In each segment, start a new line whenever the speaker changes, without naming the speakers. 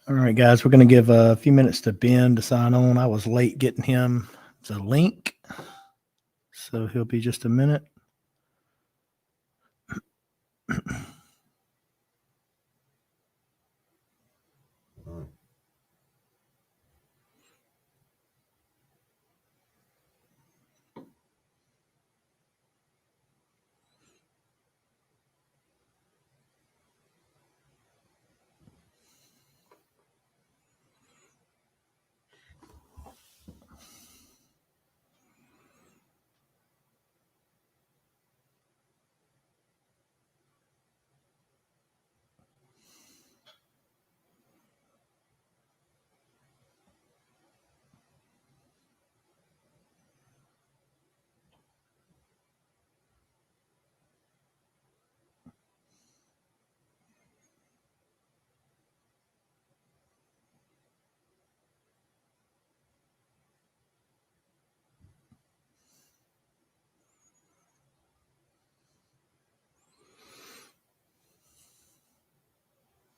All right, guys, we're going to give a few minutes to Ben to sign on. I was late getting him the link, so he'll be just a minute.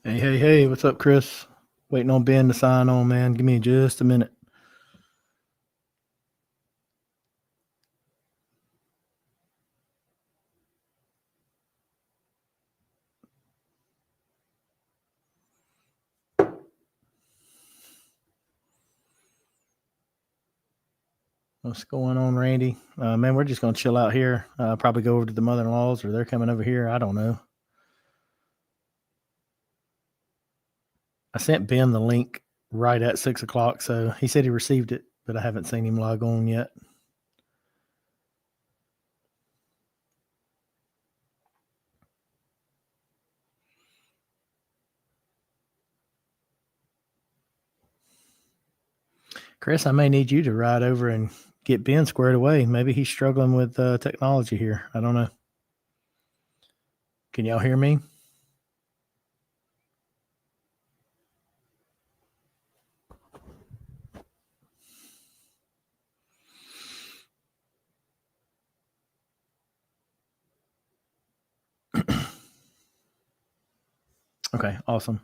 Hey, what's up, Chris? Waiting on Ben to sign on, man. Give me just a minute. What's going on, Randy? Man, we're just going to chill out here. Probably go over to the mother-in-law's, or they're coming over here. I don't know. I sent Ben the link right at 6 o'clock, so he said he received it, but I haven't seen him log on yet. Chris, I may need you to ride over and get Ben squared away. Maybe he's struggling with technology here. I don't know. Can y'all hear me? Okay, awesome.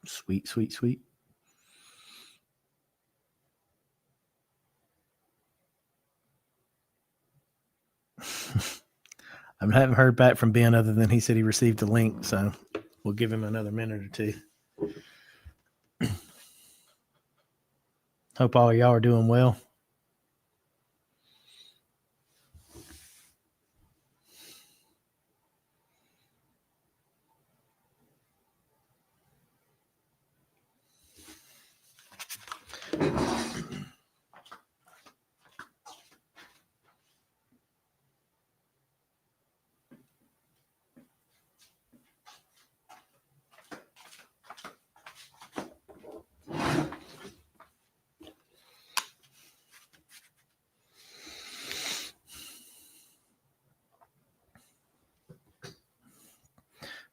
Sweet. I haven't heard back from Ben other than he said he received the link, so we'll give him another minute or two. Hope all of y'all are doing well.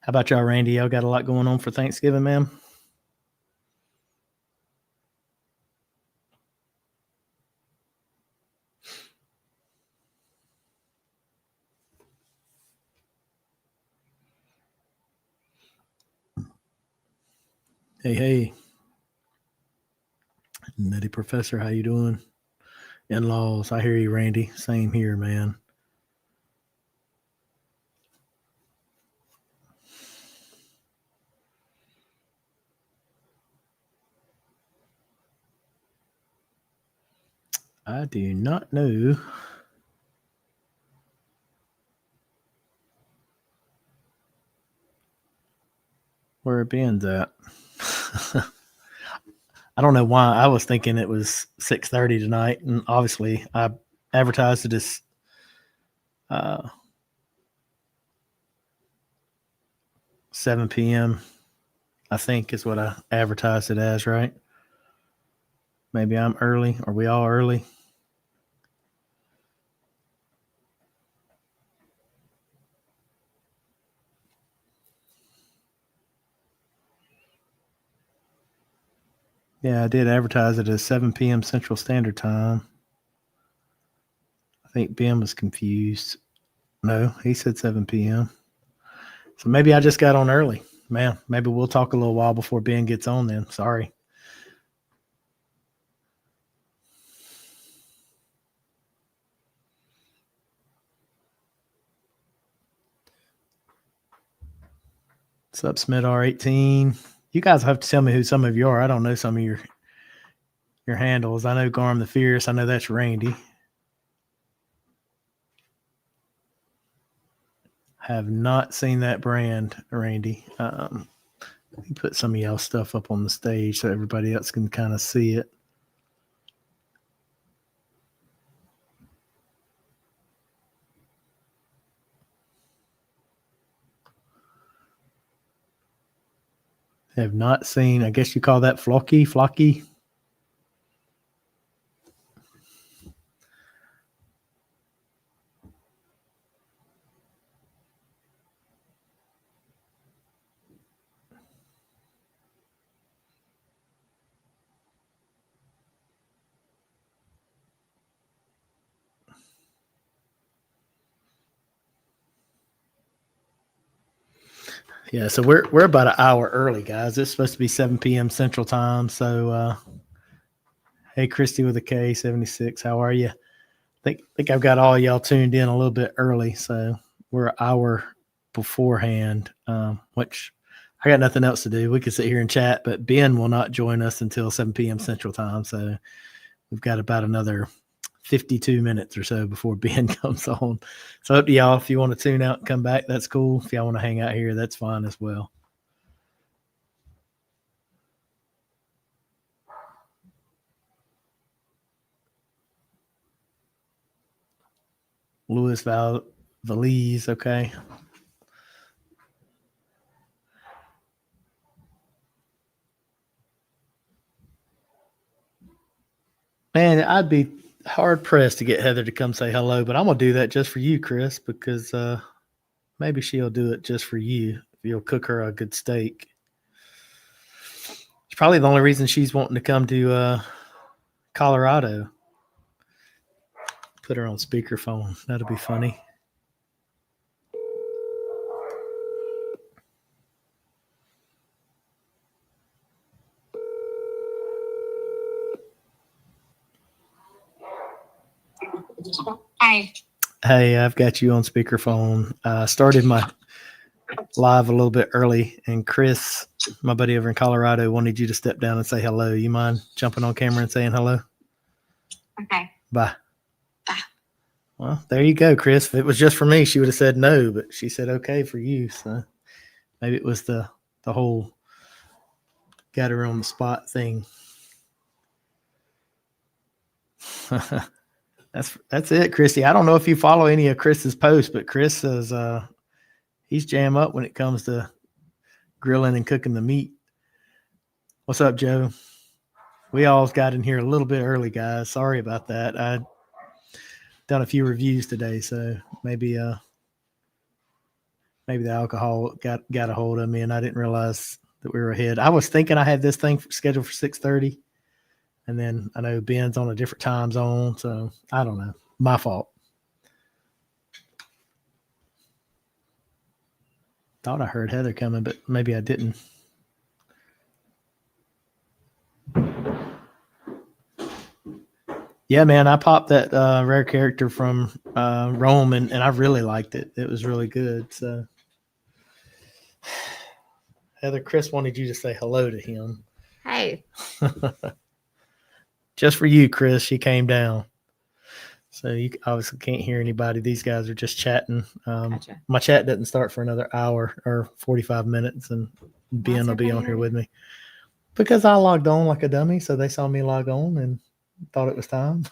How about y'all, Randy? Y'all got a lot going on for Thanksgiving, man? Hey. Nutty Professor, how you doing? In-laws, I hear you, Randy. Same here, man. I do not know where Ben's at. I don't know why. I was thinking it was 6:30 tonight, and obviously I advertised it as 7 p.m. I think is what I advertised it as, right? Maybe I'm early. Are we all early? Yeah, I did advertise it as 7 p.m. Central Standard Time. I think Ben was confused. No, he said 7 p.m. So maybe I just got on early. Man, maybe we'll talk a little while before Ben gets on then. Sorry. What's up, Smith R18? You guys have to tell me who some of you are. I don't know some of your handles. I know Garm the Fierce. I know that's Randy. Have not seen that brand, Randy. Let me put some of y'all stuff up on the stage so everybody else can kind of see it. Have not seen, I guess you call that flocky. Yeah, so we're about an hour early, guys. It's supposed to be 7 p.m. Central Time. So, hey, Christy with a K, 76. How are you? Think I've got all y'all tuned in a little bit early, so we're an hour beforehand. Which I got nothing else to do. We could sit here and chat, but Ben will not join us until 7 p.m. Central Time. So we've got about another 52 minutes or so before Ben comes on. So up to y'all. If you want to tune out and come back, that's cool. If y'all want to hang out here, that's fine as well. Louis Valise, okay. Man, I'd be hard pressed to get Heather to come say hello, but I'm gonna do that just for you, Chris, because maybe she'll do it just for you if you'll cook her a good steak. It's probably the only reason she's wanting to come to Colorado. Put her on speakerphone. That'll be funny.
Hi.
Hey, I've got you on speakerphone. Started my live a little bit early, and Chris, my buddy over in Colorado, wanted you to step down and say hello. You mind jumping on camera and saying hello?
Okay.
Bye.
Bye.
Well, there you go, Chris. If it was just for me, she would have said no, but she said okay for you. So maybe it was the whole got her on the spot thing. That's it, Christy. I don't know if you follow any of Chris's posts, but Chris says he's jam up when it comes to grilling and cooking the meat. What's up, Joe? We all got in here a little bit early, guys. Sorry about that. I done a few reviews today, so maybe the alcohol got a hold of me, and I didn't realize that we were ahead. I was thinking I had this thing scheduled for 6:30, and then I know Ben's on a different time zone, so I don't know. My fault. Thought I heard Heather coming, but maybe I didn't. Yeah, man, I popped that rare character from Rome, and I really liked it. It was really good. So, Heather, Chris wanted you to say hello to him.
Hey.
Just for you, Chris. She came down. So you obviously can't hear anybody. These guys are just chatting.
Gotcha.
My chat doesn't start for another hour or 45 minutes, and Ben will be on here with me. Because I logged on like a dummy, so they saw me log on and thought it was time.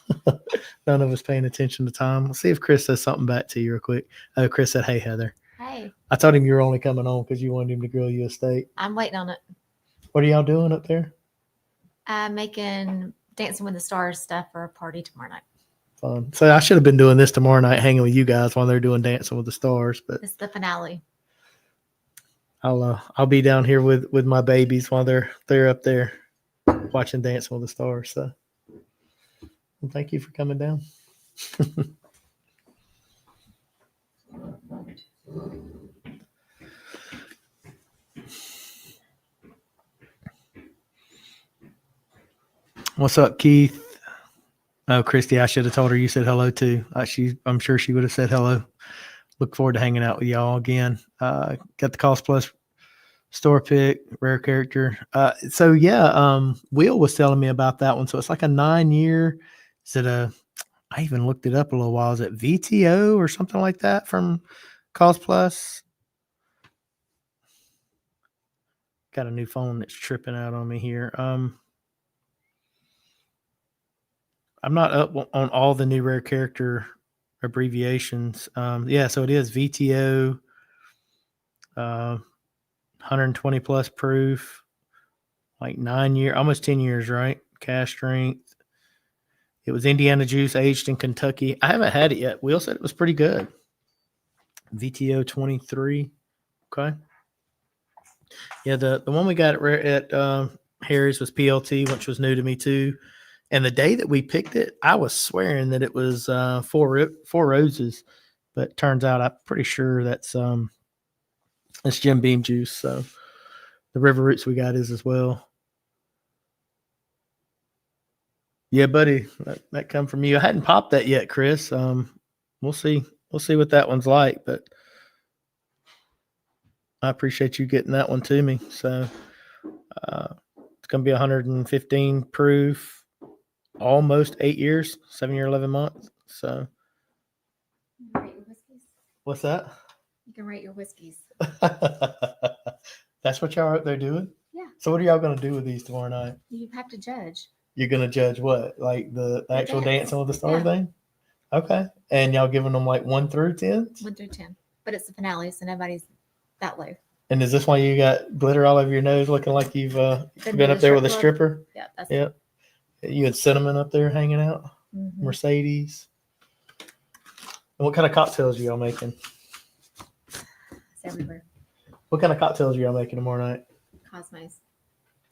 None of us paying attention to time. Let's see if Chris says something back to you real quick. Oh, Chris said, hey, Heather.
Hey.
I told him you were only coming on because you wanted him to grill you a steak.
I'm waiting on it.
What are y'all doing up there?
Making Dancing with the Stars stuff for a party tomorrow night.
Fun. So I should have been doing this tomorrow night, hanging with you guys while they're doing Dancing with the Stars. But
it's the finale.
I'll be down here with my babies while they're up there watching Dancing with the Stars. So well, thank you for coming down. What's up, Keith? Oh, Christy, I should have told her you said hello too. I'm sure she would have said hello. Look forward to hanging out with y'all again. Got the Cost Plus store pick, rare character. So yeah, Will was telling me about that one. So it's like a 9-year. Is it a? I even looked it up a little while. Is it VTO or something like that from Cost Plus? Got a new phone that's tripping out on me here. I'm not up on all the new rare character abbreviations. Yeah, so it is VTO, 120 plus proof, like 9 year, almost 10 years, right? Cash strength. It was Indiana juice aged in Kentucky. I haven't had it yet. Will said it was pretty good. VTO 23. Okay. Yeah, the one we got at Harry's was PLT, which was new to me too. And the day that we picked it, I was swearing that it was four roses, but turns out I'm pretty sure that's Jim Beam juice. So the river roots we got is as well. Yeah, buddy, that come from you. I hadn't popped that yet, Chris. We'll see. We'll see what that one's like, but I appreciate you getting that one to me. So it's going to be 115 proof, almost 8 years, 7 year, 11 months. So
Rate your whiskeys.
What's that?
You can rate your whiskeys.
That's what y'all out there doing?
Yeah.
So what are y'all going to do with these tomorrow night?
You have to judge.
You're going to judge what? Like the actual
dance.
Dancing with the Stars
Yeah.
thing? Okay. And y'all giving them like 1 through 10?
1 through 10. But it's the finale, so nobody's that low.
And is this why you got glitter all over your nose looking like you've been up there with a stripper?
Yeah, that's
Yeah. You had cinnamon up there hanging out?
Mm-hmm.
Mercedes. And what kind of cocktails are y'all making?
It's everywhere.
What kind of cocktails are y'all making tomorrow night?
Cosmos.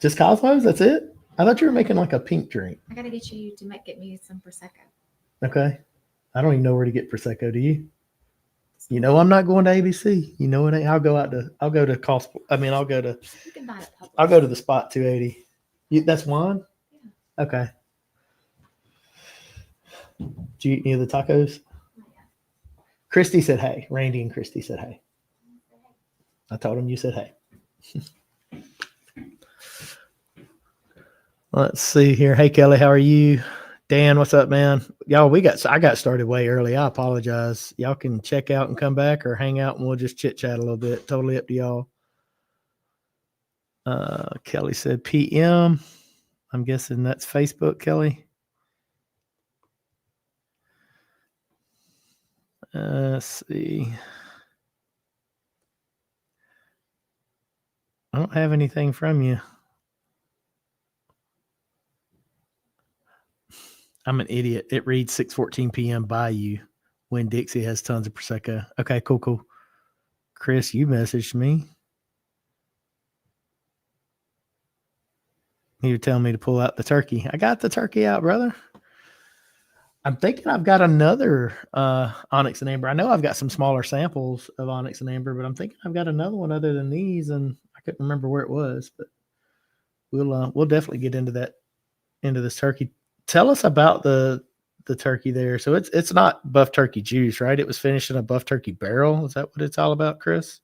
Just Cosmos? That's it? I thought you were making like a pink drink.
I gotta get you to get me some prosecco.
Okay. I don't even know where to get prosecco. Do you? You know I'm not going to ABC. You know it ain't. I'll go to
You can buy it at Publix.
I'll go to the Spot 280. That's wine?
Yeah.
Okay. Did you eat any of the tacos?
Not yet.
Christy said hey. Randy and Christy said hey. I told them you said hey. Let's see here. Hey Kelly, how are you? Dan, what's up, man? Y'all, I got started way early. I apologize. Y'all can check out and come back or hang out and we'll just chit chat a little bit. Totally up to y'all. Kelly said PM. I'm guessing that's Facebook, Kelly. Let's see. I don't have anything from you. I'm an idiot. It reads 6:14 p.m. by you when Dixie has tons of Prosecco. Okay, cool. Chris, you messaged me. You're telling me to pull out the turkey. I got the turkey out, brother. I'm thinking I've got another Onyx and Amber. I know I've got some smaller samples of Onyx and Amber, but I'm thinking I've got another one other than these, and I couldn't remember where it was. But we'll definitely get into this turkey. Tell us about the turkey there. So it's not buff turkey juice, right? It was finished in a buff turkey barrel. Is that what it's all about, Chris?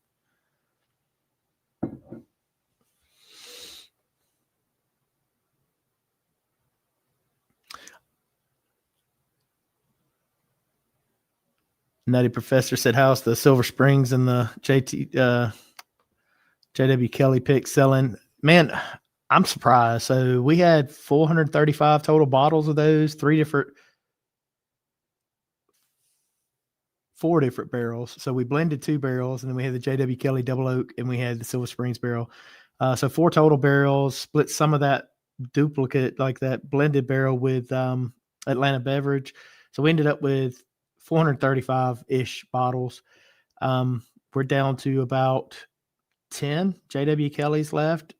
Nutty Professor said, how's the Silver Springs and the JW Kelly pick selling? Man, I'm surprised. So we had 435 total bottles of those, four different barrels. So we blended 2 barrels, and then we had the JW Kelly Double Oak, and we had the Silver Springs barrel. So 4 total barrels, split some of that duplicate, like that blended barrel with Atlanta Beverage. So we ended up with 435-ish bottles. We're down to about 10 JW Kellys left.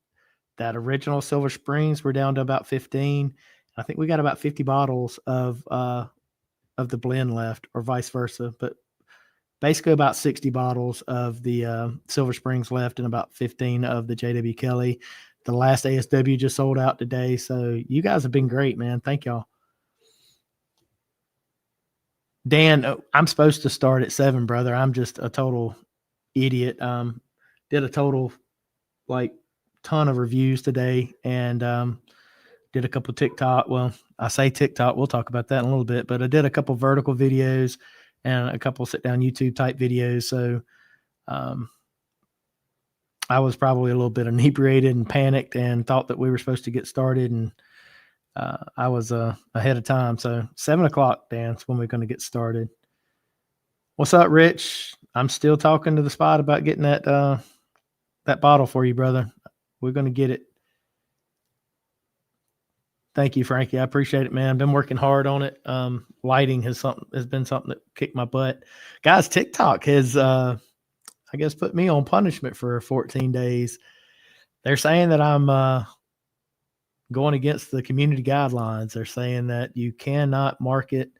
That original Silver Springs, we're down to about 15. I think we got about 50 bottles of the blend left, or vice versa. But basically about 60 bottles of the Silver Springs left and about 15 of the JW Kelly. the last ASW just sold out today. So you guys have been great, man. Thank y'all. Dan, I'm supposed to start at 7, brother. I'm just a total idiot. Did a total ton of reviews today, and did a couple TikTok. Well, I say TikTok. We'll talk about that in a little bit, but I did a couple vertical videos and a couple sit down YouTube type videos. So I was probably a little bit inebriated and panicked and thought that we were supposed to get started, and I was ahead of time. So 7 o'clock, Dan, is when we're going to get started. What's up, Rich? I'm still talking to the spot about getting that bottle for you, brother. We're going to get it. Thank you, Frankie. I appreciate it, man. I've been working hard on it. Lighting has been something that kicked my butt. Guys, TikTok has, I guess, put me on punishment for 14 days. They're saying that I'm going against the community guidelines. They're saying that you cannot market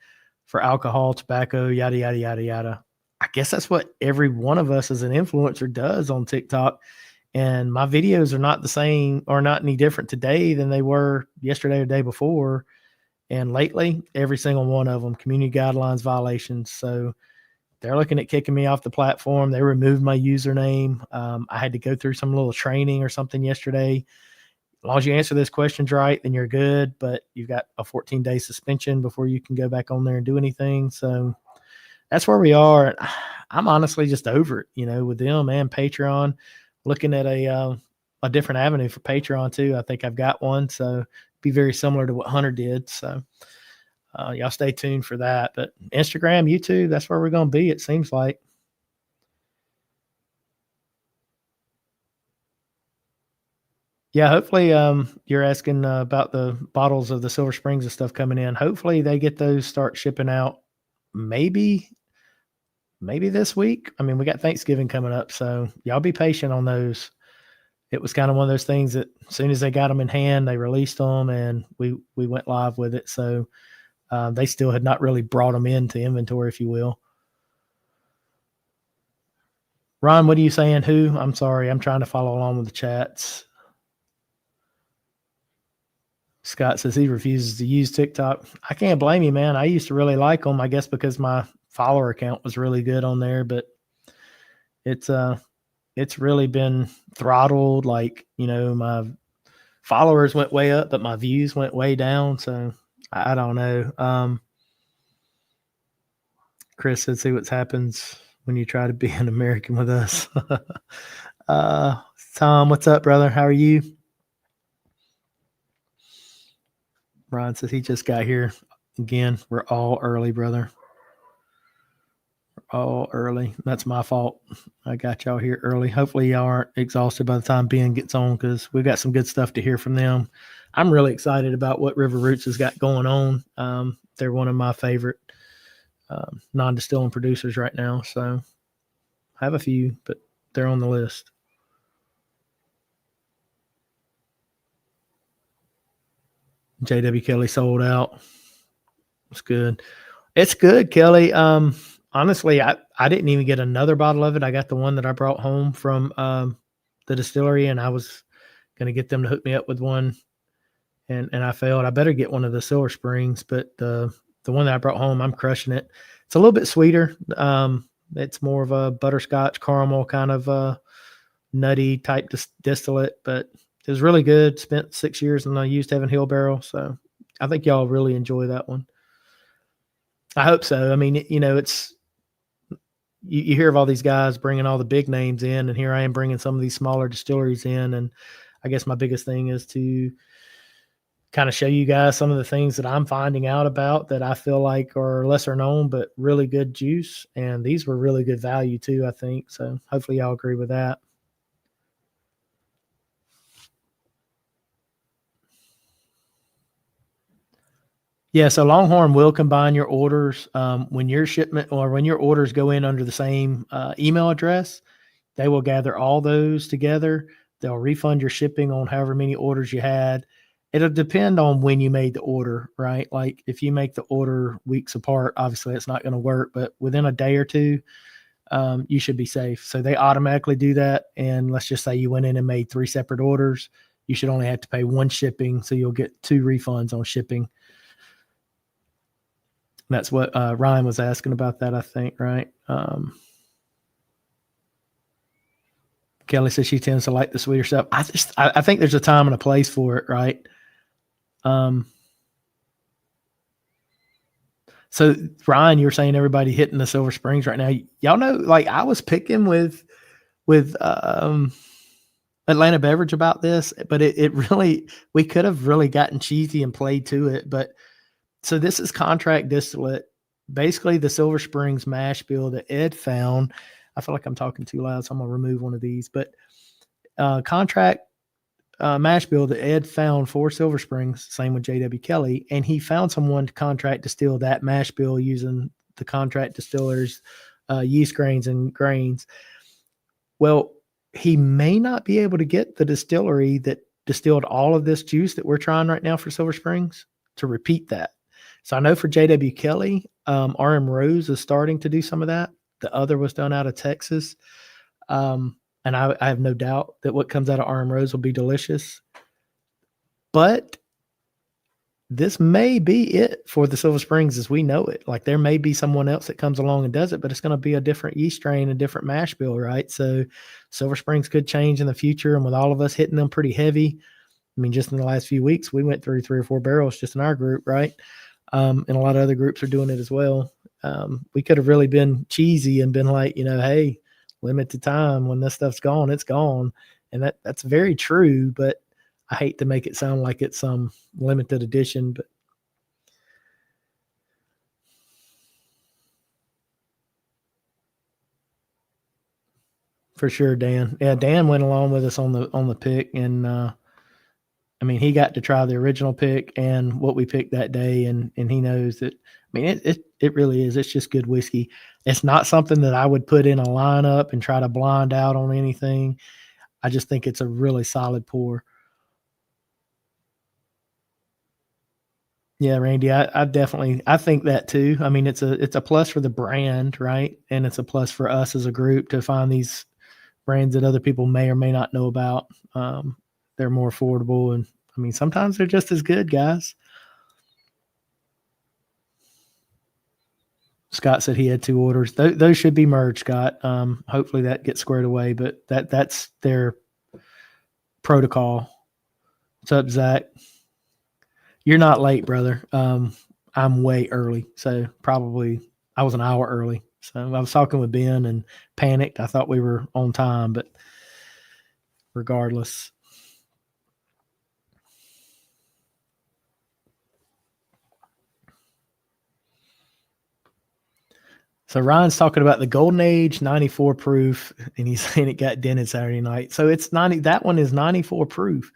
for alcohol, tobacco, yada, yada, yada, yada. I guess that's what every one of us as an influencer does on TikTok. And my videos are not the same or not any different today than they were yesterday or the day before. And lately, every single one of them, community guidelines violations. So they're looking at kicking me off the platform. They removed my username. I had to go through some little training or something yesterday. As long as you answer those questions right, then you're good. But you've got a 14-day suspension before you can go back on there and do anything. So that's where we are. I'm honestly just over it, with them and Patreon. Looking at a different avenue for Patreon too. I think I've got one, so be very similar to what Hunter did. So y'all stay tuned for that. But Instagram, YouTube, that's where we're going to be, it seems like. Yeah, hopefully you're asking about the bottles of the Silver Springs and stuff coming in. Hopefully they get those start shipping out maybe this week. I mean, we got Thanksgiving coming up, so y'all be patient on those. It was kind of one of those things that as soon as they got them in hand, they released them, and we went live with it. So they still had not really brought them into inventory, if you will. Ron, what are you saying? Who? I'm sorry. I'm trying to follow along with the chats. Scott says he refuses to use TikTok. I can't blame you, man. I used to really like them, I guess, because my follower account was really good on there, but it's really been throttled. My followers went way up, but my views went way down. So I don't know. Chris said, see what happens when you try to be an American with us. Tom, what's up, brother? How are you? Ron says he just got here. Again, we're all early, brother. We're all early. That's my fault. I got y'all here early. Hopefully y'all aren't exhausted by the time Ben gets on, because we've got some good stuff to hear from them. I'm really excited about what River Roots has got going on. They're one of my favorite non-distilling producers right now. So I have a few, but they're on the list. J.W. Kelly sold out. It's good. It's good, Kelly. Honestly, I didn't even get another bottle of it. I got the one that I brought home from the distillery, and I was going to get them to hook me up with one, and I failed. I better get one of the Silver Springs, but the one that I brought home, I'm crushing it. It's a little bit sweeter. It's more of a butterscotch caramel kind of nutty type distillate, but it was really good. Spent 6 years in a used Heaven Hill barrel, so I think y'all really enjoy that one. I hope so. I mean, it's you hear of all these guys bringing all the big names in, and here I am bringing some of these smaller distilleries in, and I guess my biggest thing is to kind of show you guys some of the things that I'm finding out about that I feel like are lesser known but really good juice, and these were really good value too, I think. So hopefully y'all agree with that. Yeah, so Longhorn will combine your orders when your shipment or when your orders go in under the same email address. They will gather all those together. They'll refund your shipping on however many orders you had. It'll depend on when you made the order, right? Like if you make the order weeks apart, obviously it's not going to work, but within a day or two, you should be safe. So they automatically do that. And let's just say you went in and made 3 separate orders. you should only have to pay one shipping, so you'll get 2 refunds on shipping. That's what Ryan was asking about that, I think, right? Kelly says she tends to like the sweeter stuff. I think there's a time and a place for it, right? So Ryan, you were saying everybody hitting the Silver Springs right now. Y'all know, like I was picking with Atlanta Beverage about this, but it really, we could have really gotten cheesy and played to it. But so this is contract distillate, basically the Silver Springs mash bill that Ed found. I feel like I'm talking too loud, so I'm gonna remove one of these. But contract mash bill that Ed found for Silver Springs, same with J.W. Kelly, and he found someone to contract distill that mash bill using the contract distillers' yeast grains and grains. Well, he may not be able to get the distillery that distilled all of this juice that we're trying right now for Silver Springs to repeat that. So I know for J.W. Kelly, RM Rose is starting to do some of that. The other was done out of Texas. And I have no doubt that what comes out of RM Rose will be delicious. But this may be it for the Silver Springs as we know it. Like there may be someone else that comes along and does it, but it's going to be a different yeast strain, a different mash bill, right? So Silver Springs could change in the future. And with all of us hitting them pretty heavy, I mean, just in the last few weeks, we went through 3 or 4 barrels just in our group, right? And a lot of other groups are doing it as well. We could have really been cheesy and been like, hey, limited time. When this stuff's gone, it's gone. And that's very true, but I hate to make it sound like it's some limited edition, but for sure, Dan. Yeah, Dan went along with us on the pick, and I mean, he got to try the original pick and what we picked that day, and he knows that. I mean, it really is. It's just good whiskey. It's not something that I would put in a lineup and try to blind out on anything. I just think it's a really solid pour. Yeah, Randy, I definitely I think that too. I mean, it's a plus for the brand, right? And it's a plus for us as a group to find these brands that other people may or may not know about. They're more affordable, and I mean, sometimes they're just as good, guys. Scott said he had 2 orders. Those should be merged, Scott. Hopefully that gets squared away, but that's their protocol. What's up, Zach? You're not late, brother. I'm way early, so probably I was an hour early. So I was talking with Ben and panicked. I thought we were on time, but regardless. So Ryan's talking about the Golden Age 94 proof, and he's saying it got dented Saturday night. So it's 90. That one is 94 proof.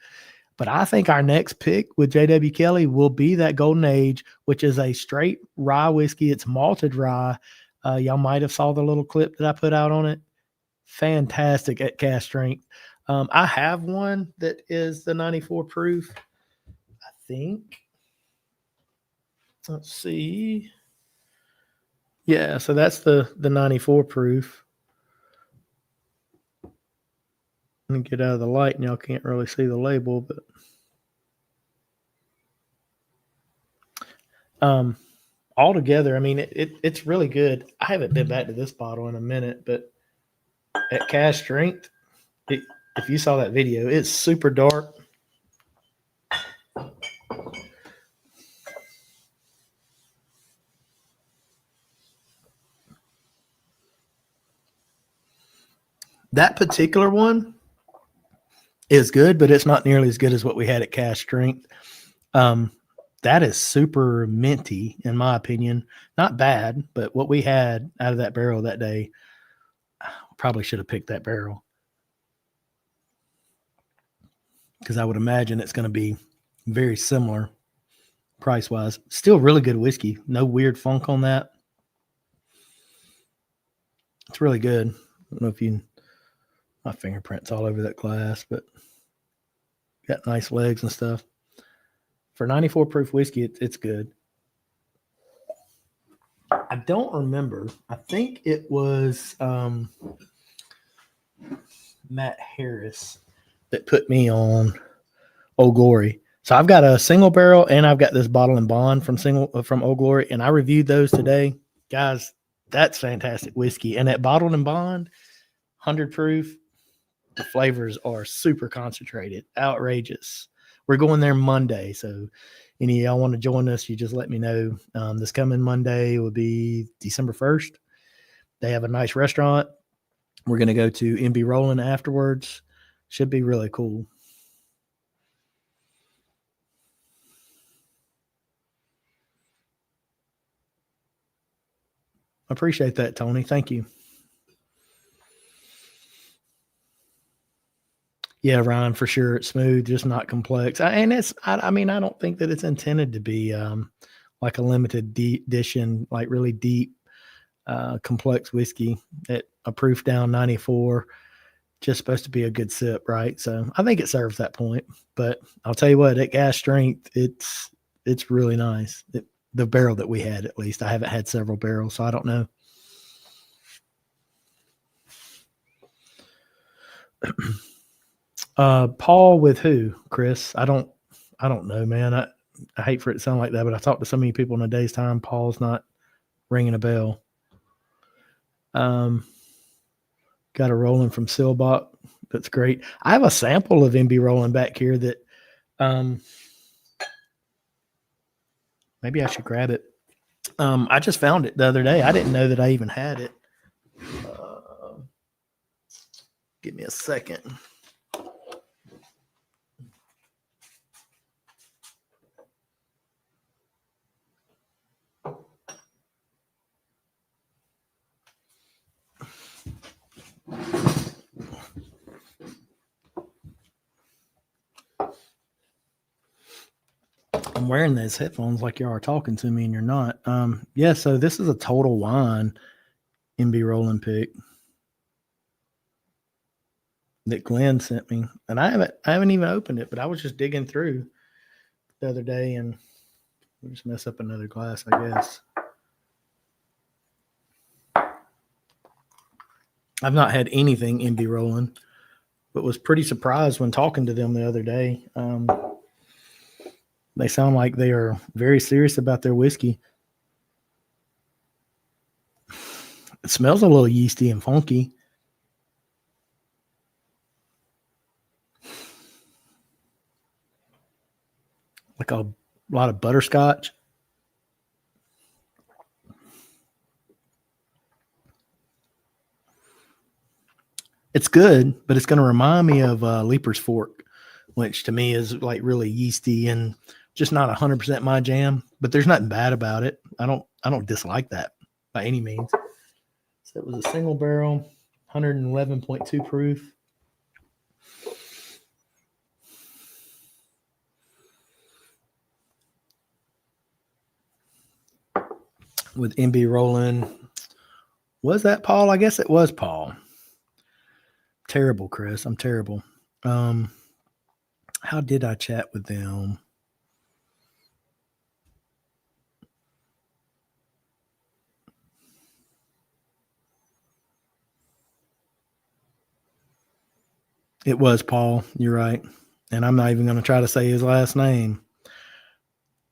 But I think our next pick with J.W. Kelly will be that Golden Age, which is a straight rye whiskey. It's malted rye. Y'all might have saw the little clip that I put out on it. Fantastic at cast strength. I have one that is the 94 proof, I think. Let's see. Yeah, so that's the 94 proof. Let me get out of the light, and y'all can't really see the label, but altogether, I mean, it's really good. I haven't been back to this bottle in a minute, but at cast strength, if you saw that video, it's super dark. That particular one is good, but it's not nearly as good as what we had at cast strength. That is super minty, in my opinion. Not bad, but what we had out of that barrel that day, probably should have picked that barrel. Because I would imagine it's going to be very similar price-wise. Still really good whiskey. No weird funk on that. It's really good. I don't know if you... My fingerprints all over that glass, but got nice legs and stuff. For 94 proof whiskey, it's good. I don't remember. I think it was Matt Harris that put me on Old Glory. So I've got a single barrel and I've got this bottle and bond from Old Glory, and I reviewed those today, guys. That's fantastic whiskey, and that bottled and bond, 100 proof. The flavors are super concentrated, outrageous. We're going there Monday, so any of y'all want to join us, you just let me know. This coming Monday will be December 1st. They have a nice restaurant. We're going to go to MB Roland afterwards. Should be really cool. Appreciate that, Tony. Thank you. Yeah, Ryan, for sure. It's smooth, just not complex. I mean, I don't think that it's intended to be like a limited edition, like really deep, complex whiskey at a proof down 94. Just supposed to be a good sip, right? So I think it serves that point. But I'll tell you what, at gas strength, it's really nice. The barrel that we had, at least. I haven't had several barrels, so I don't know. Paul with who, Chris? I don't know, man. I hate for it to sound like that, but I talked to so many people in a day's time. Paul's not ringing a bell. Got a Roland from Silbach. That's great. I have a sample of MB Roland back here that maybe I should grab it. I just found it the other day. I didn't know that I even had it. Give me a second. I'm wearing those headphones like you are talking to me and you're not. Yeah, so this is a Total Wine MB Roland pick that Glenn sent me. And I haven't even opened it, but I was just digging through the other day and we'll just mess up another glass, I guess. I've not had anything MB Roland, but was pretty surprised when talking to them the other day. They sound like they are very serious about their whiskey. It smells a little yeasty and funky. Like a lot of butterscotch. It's good, but it's going to remind me of Leaper's Fork, which to me is like really yeasty and just not 100% my jam. But there's nothing bad about it. I don't dislike that by any means. So it was a single barrel, 111.2 proof. With MB Roland. Was that Paul? I guess it was Paul. Terrible, Chris. I'm terrible. How did I chat with them? It was Paul. You're right. And I'm not even going to try to say his last name.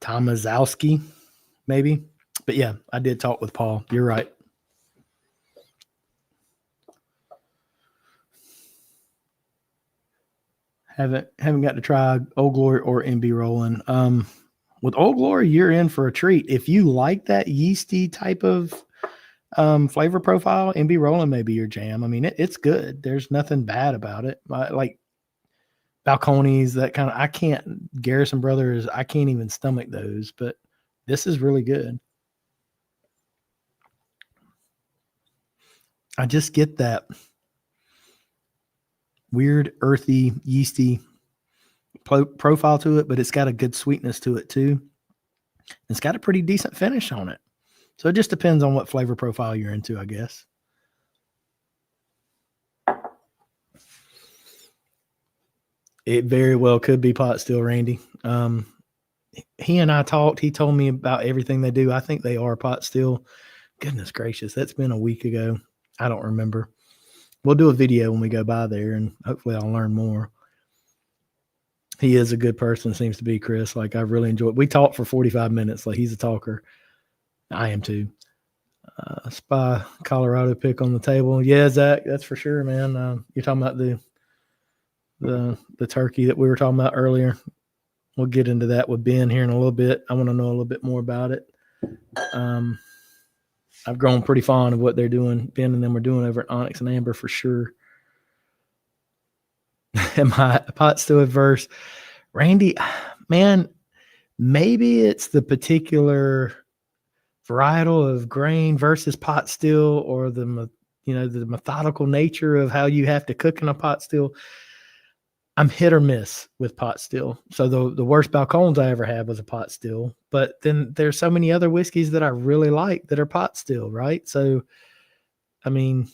Tomaszowski, maybe. But yeah, I did talk with Paul. You're right. Haven't got to try Old Glory or MB Roland. With Old Glory, you're in for a treat. If you like that yeasty type of flavor profile, MB Roland may be your jam. I mean, it's good. There's nothing bad about it. Like Balcones, that kind of, I can't, Garrison Brothers, I can't even stomach those, but this is really good. I just get that weird, earthy, yeasty profile to it, but it's got a good sweetness to it too. It's got a pretty decent finish on it. So it just depends on what flavor profile you're into, I guess. It very well could be pot still, Randy. He and I talked. He told me about everything they do. I think they are pot still. Goodness gracious, that's been a week ago. I don't remember. We'll do a video when we go by there, and hopefully I'll learn more. He is a good person, seems to be, Chris. Like, I really enjoyed. We talked for 45 minutes. Like, he's a talker. I am too. Spy Colorado pick on the table. Yeah, Zach, that's for sure, man. You're talking about the turkey that we were talking about earlier. We'll get into that with Ben here in a little bit. I want to know a little bit more about it. I've grown pretty fond of what they're doing. Ben and them are doing over at Onyx and Amber for sure. Am I pot still adverse? Randy, man, maybe it's the particular varietal of grain versus pot still, or the methodical nature of how you have to cook in a pot still. I'm hit or miss with pot still. So the worst balcones I ever had was a pot still. But then there's so many other whiskeys that I really like that are pot still, right? So, I mean,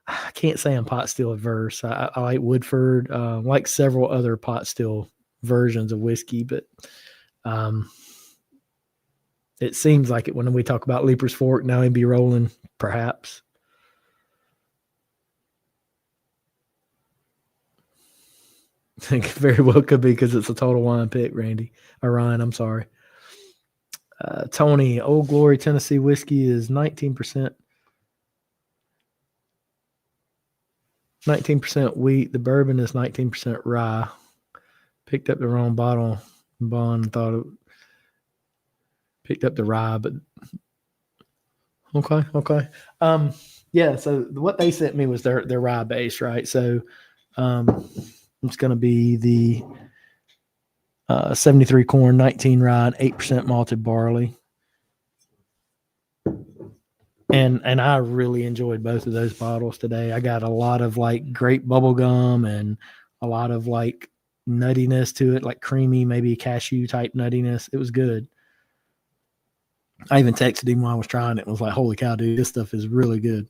I can't say I'm pot still adverse. I like Woodford, like several other pot still versions of whiskey, but it seems like it when we talk about Leaper's Fork, now he'd be rolling, perhaps. I think very well could be because it's a total wine pick, Randy. Or Ryan, I'm sorry. Tony, Old Glory Tennessee whiskey is 19%. 19% wheat. The bourbon is 19% rye. Picked up the wrong bottle. Bond thought it picked up the rye, but okay. Yeah. So what they sent me was their rye base, right? So, it's going to be the 73 corn, 19 rye, 8% malted barley. And I really enjoyed both of those bottles today. I got a lot of like grape bubble gum and a lot of like nuttiness to it, like creamy, maybe cashew type nuttiness. It was good. I even texted him while I was trying it and was like, holy cow, dude, this stuff is really good.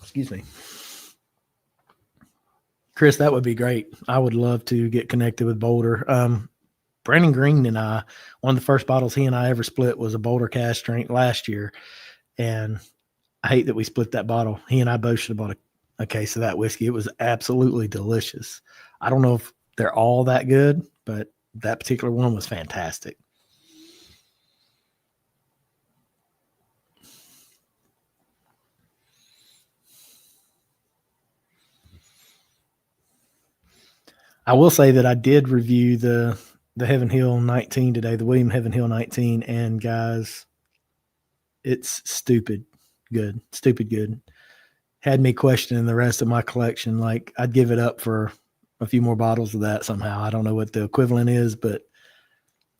Excuse me. Chris, that would be great. I would love to get connected with Boulder. Brandon Green and I, one of the first bottles he and I ever split was a Boulder cask strength last year. And I hate that we split that bottle. He and I both should have bought a case of that whiskey. It was absolutely delicious. I don't know if they're all that good, but that particular one was fantastic. I will say that I did review the Heaven Hill 19 today, the William Heaven Hill 19, and guys, it's stupid good. Had me questioning the rest of my collection. Like, I'd give it up for a few more bottles of that somehow. I don't know what the equivalent is, but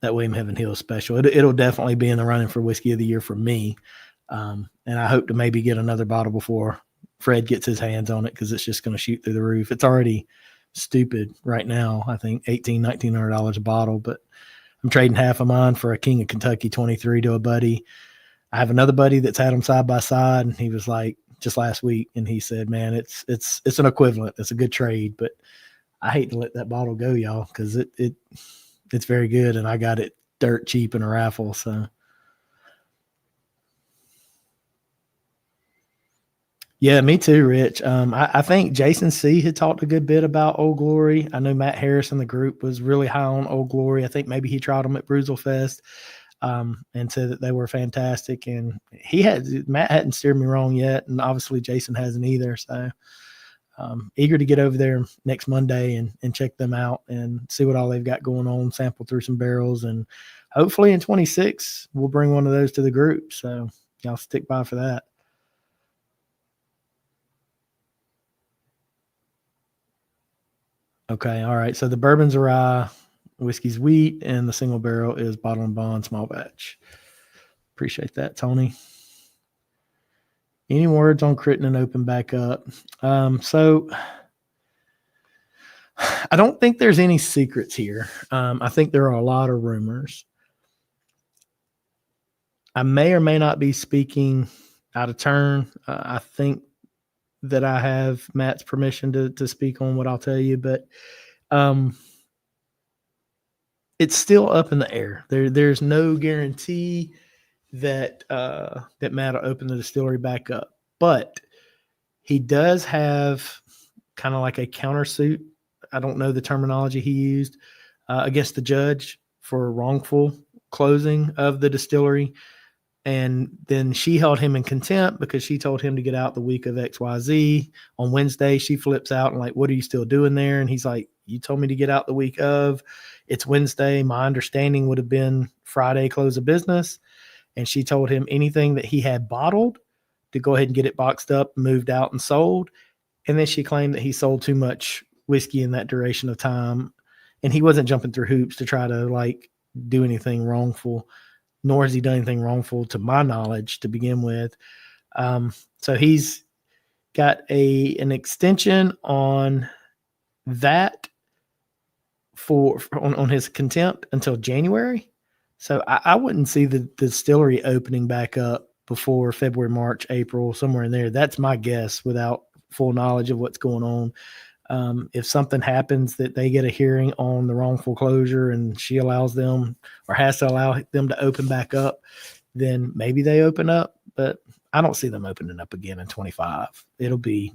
that William Heaven Hill is special. It'll definitely be in the running for Whiskey of the Year for me. And I hope to maybe get another bottle before Fred gets his hands on it, because it's just going to shoot through the roof. It's already stupid right now. I think $1,900 a bottle, but I'm trading half of mine for a King of Kentucky 23 to a buddy. I have another buddy that's had them side by side, and he was like, just last week, and he said, man, it's an equivalent. It's a good trade, but I hate to let that bottle go, y'all, because it's very good, and I got it dirt cheap in a raffle. So yeah, me too, Rich. I think Jason C had talked a good bit about Old Glory. I know Matt Harris in the group was really high on Old Glory. I think maybe he tried them at Bruzel Fest, and said that they were fantastic. And Matt hadn't steered me wrong yet, and obviously Jason hasn't either. So eager to get over there next Monday and check them out and see what all they've got going on, sample through some barrels, and hopefully in 26 we'll bring one of those to the group. So y'all stick by for that. Okay. All right. So the bourbon's a rye, whiskey's wheat, and the single barrel is bottle and bond small batch. Appreciate that, Tony. Any words on Crittenden open back up? So I don't think there's any secrets here. I think there are a lot of rumors. I may or may not be speaking out of turn. I think that I have Matt's permission to speak on what I'll tell you, but it's still up in the air. There's no guarantee that that Matt will open the distillery back up. But he does have kind of like a countersuit. I don't know the terminology he used against the judge for wrongful closing of the distillery. And then she held him in contempt because she told him to get out the week of XYZ. On Wednesday, she flips out and like, what are you still doing there? And he's like, you told me to get out the week of. It's Wednesday. My understanding would have been Friday close of business. And she told him anything that he had bottled to go ahead and get it boxed up, moved out, and sold. And then she claimed that he sold too much whiskey in that duration of time. And he wasn't jumping through hoops to try to like do anything wrongful, nor has he done anything wrongful to my knowledge to begin with. So he's got an extension on that on his contempt until January. So I wouldn't see the distillery opening back up before February, March, April, somewhere in there. That's my guess without full knowledge of what's going on. If something happens that they get a hearing on the wrongful closure and she allows them or has to allow them to open back up, then maybe they open up. But I don't see them opening up again in 25. It'll be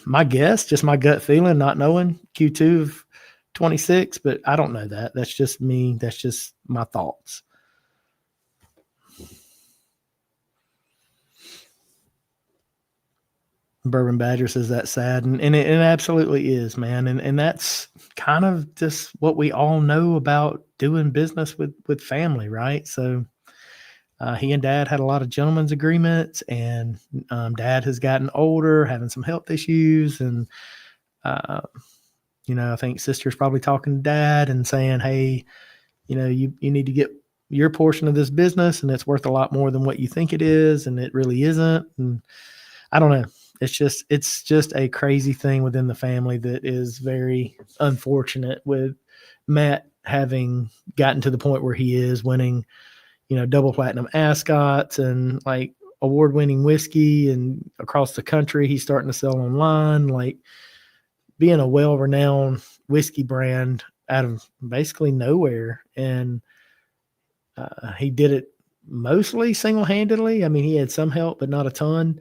my guess, just my gut feeling, not knowing Q2 of 26, but I don't know that. That's just me. That's just my thoughts. Bourbon Badger says that's sad, and it absolutely is, man. And that's kind of just what we all know about doing business with family, right? So he and Dad had a lot of gentlemen's agreements, and Dad has gotten older, having some health issues, and I think Sister's probably talking to Dad and saying, hey, you need to get your portion of this business, and it's worth a lot more than what you think it is, and it really isn't. And I don't know. It's just a crazy thing within the family that is very unfortunate, with Matt having gotten to the point where he is winning, double platinum ascots and like award-winning whiskey, and across the country, he's starting to sell online, like being a well-renowned whiskey brand out of basically nowhere. And he did it mostly single-handedly. I mean, he had some help, but not a ton.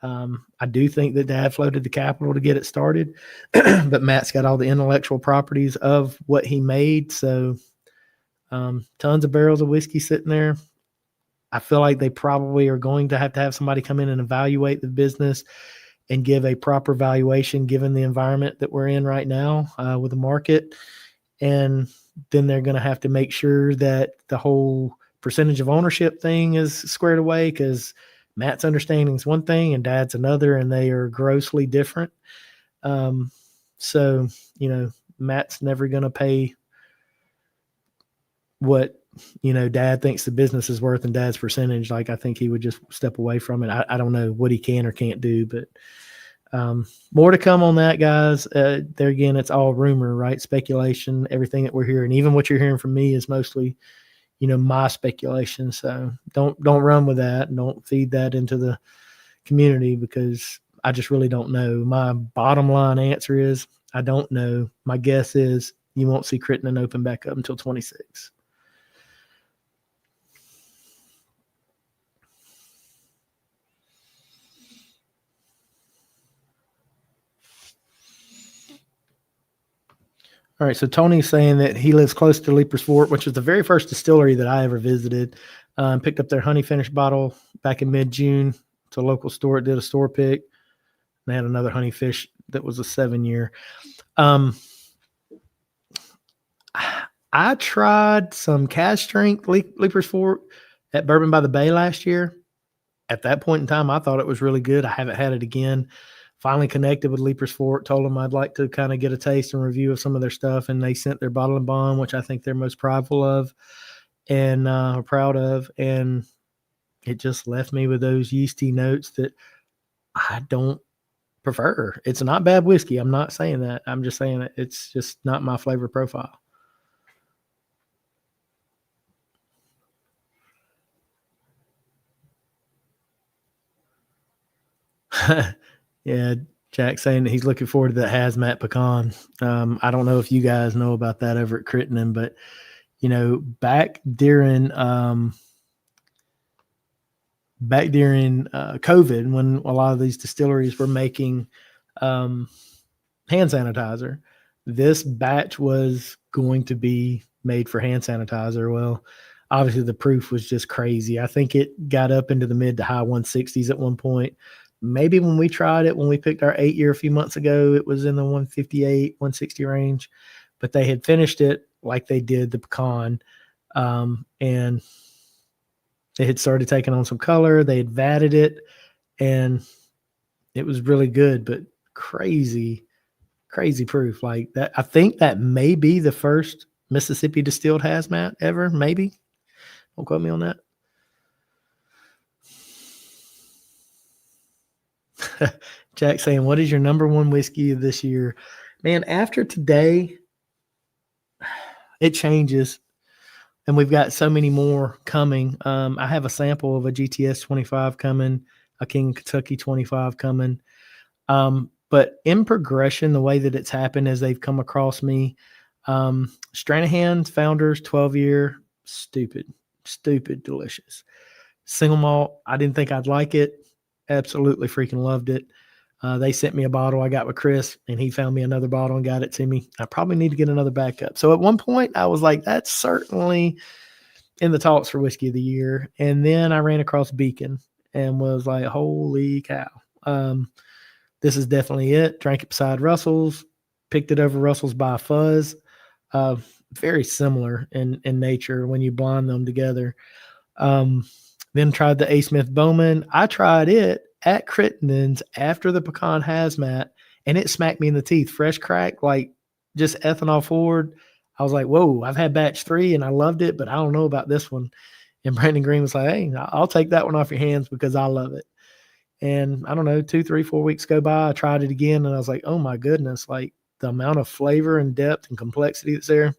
I do think that Dad floated the capital to get it started, but Matt's got all the intellectual properties of what he made. So tons of barrels of whiskey sitting there. I feel like they probably are going to have somebody come in and evaluate the business and give a proper valuation given the environment that we're in right now with the market. And then they're going to have to make sure that the whole percentage of ownership thing is squared away, because Matt's understanding is one thing and Dad's another, and they are grossly different. So, Matt's never going to pay what, Dad thinks the business is worth and Dad's percentage. Like, I think he would just step away from it. I don't know what he can or can't do, but more to come on that, guys. There again, it's all rumor, right? Speculation. Everything that we're hearing, even what you're hearing from me, is mostly my speculation. So don't run with that, and don't feed that into the community, because I just really don't know. My bottom line answer is I don't know. My guess is you won't see Crittenden open back up until 26. All right, so Tony's saying that he lives close to Leapers Fort, which was the very first distillery that I ever visited. Picked up their honey finish bottle back in mid-June to a local store. It did a store pick. They had another honey fish that was a 7-year. I tried some cask strength Leapers Fort at Bourbon by the Bay last year. At that point in time, I thought it was really good. I haven't had it again. Finally connected with Leapers Fort, told them I'd like to kind of get a taste and review of some of their stuff, and they sent their bottle and bond, which I think they're most prideful of and proud of, and it just left me with those yeasty notes that I don't prefer. It's not bad whiskey. I'm not saying that. I'm just saying that it's just not my flavor profile. Yeah, Jack saying that he's looking forward to the hazmat pecan. I don't know if you guys know about that over at Crittenden, but back during back during COVID, when a lot of these distilleries were making hand sanitizer. This batch was going to be made for hand sanitizer. Well, obviously the proof was just crazy. I think it got up into the mid to high 160s at one point. Maybe when we tried it, when we picked our 8-year a few months ago, it was in the 158, 160 range. But they had finished it like they did the pecan, and they had started taking on some color. They had vatted it, and it was really good, but crazy proof like that. I think that may be the first Mississippi distilled hazmat ever. Maybe. Don't quote me on that. Jack saying, what is your number one whiskey of this year? Man, after today, it changes. And we've got so many more coming. I have a sample of a GTS 25 coming, a King Kentucky 25 coming. But in progression, the way that it's happened as they've come across me, Stranahan's Founders 12-year, stupid, delicious. Single malt, I didn't think I'd like it. Absolutely freaking loved it. They sent me a bottle I got with Chris, and he found me another bottle and got it to me. I probably need to get another backup. So at one point, I was like, that's certainly in the talks for whiskey of the year. And then I ran across Beacon and was like, holy cow. This is definitely it. Drank it beside Russell's, picked it over Russell's by Fuzz. Very similar in nature when you blend them together. Then tried the A. Smith Bowman. I tried it at Crittenden's after the pecan hazmat, and it smacked me in the teeth. Fresh crack, like just ethanol forward. I was like, whoa, I've had batch 3 and I loved it, but I don't know about this one. And Brandon Green was like, hey, I'll take that one off your hands because I love it. And I don't know, 2, 3, 4 weeks go by. I tried it again and I was like, oh my goodness, like the amount of flavor and depth and complexity that's there.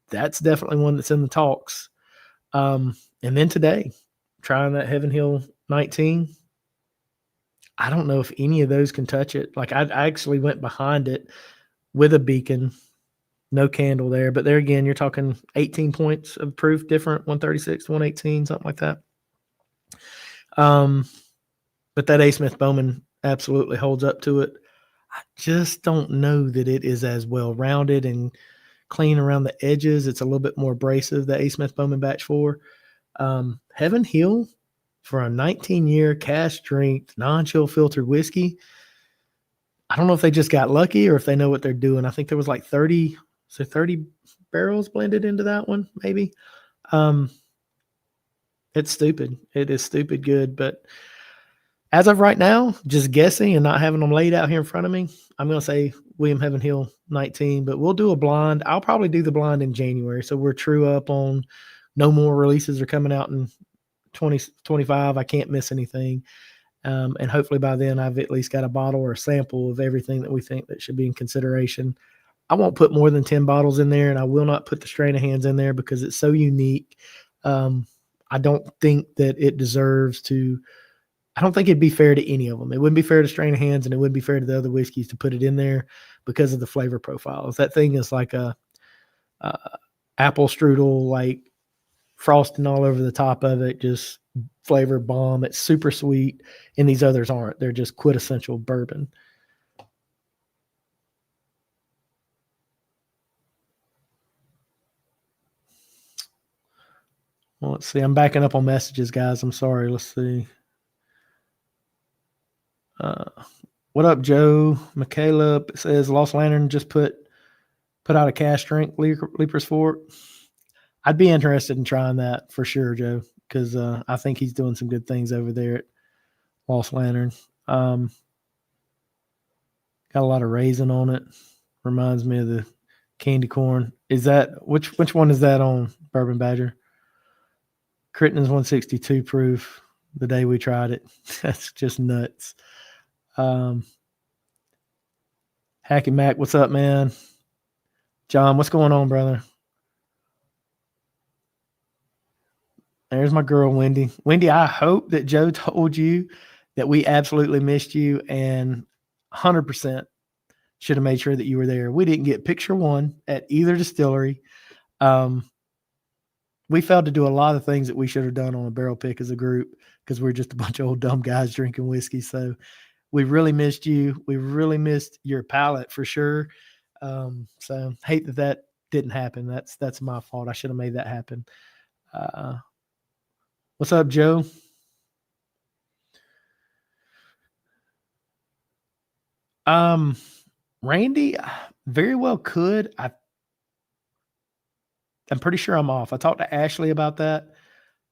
That's definitely one that's in the talks. And then today, trying that Heaven Hill 19. I don't know if any of those can touch it. Like I actually went behind it with a Beacon, no candle there. But there again, you're talking 18 points of proof different, 136 to 118, something like that. But that A. Smith Bowman absolutely holds up to it. I just don't know that it is as well rounded and clean around the edges. It's a little bit more abrasive, the A. Smith Bowman batch 4. Heaven Hill for a 19-year cask strength, non-chill filtered whiskey. I don't know if they just got lucky or if they know what they're doing. I think there was like 30 barrels blended into that one, maybe. It's stupid. It is stupid good. But as of right now, just guessing and not having them laid out here in front of me, I'm going to say William Heaven Hill 19, but we'll do a blind. I'll probably do the blind in January. So we're true up on no more releases are coming out in 2025. I can't miss anything. And hopefully by then I've at least got a bottle or a sample of everything that we think that should be in consideration. I won't put more than 10 bottles in there, and I will not put the Stranahan's in there because it's so unique. I don't think that it deserves to. I don't think it'd be fair to any of them. It wouldn't be fair to Stranahan's, and it wouldn't be fair to the other whiskeys to put it in there because of the flavor profiles. That thing is like a apple strudel, like frosting all over the top of it, just flavor bomb. It's super sweet, and these others aren't. They're just quintessential bourbon. Well, let's see. I'm backing up on messages, guys. I'm sorry. Let's see. What up, Joe? Michaela says Lost Lantern just put out a cask strength Leapers Fort. I'd be interested in trying that for sure, Joe, because I think he's doing some good things over there at Lost Lantern. Got a lot of raisin on it. Reminds me of the candy corn. Is that which one is that on, Bourbon Badger? Crittenden's 162 proof the day we tried it. That's just nuts. Hacky Mac, what's up, man? John, what's going on, brother? There's my girl, Wendy. Wendy, I hope that Joe told you that we absolutely missed you and 100% should have made sure that you were there. We didn't get picture one at either distillery. we failed to do a lot of things that we should have done on a barrel pick as a group because we're just a bunch of old dumb guys drinking whiskey. So we really missed you. We really missed your palate for sure. So hate that didn't happen. That's my fault. I should have made that happen. Uh, what's up, Joe? Um, Randy, very well could. I'm pretty sure I'm off. I talked to Ashley about that.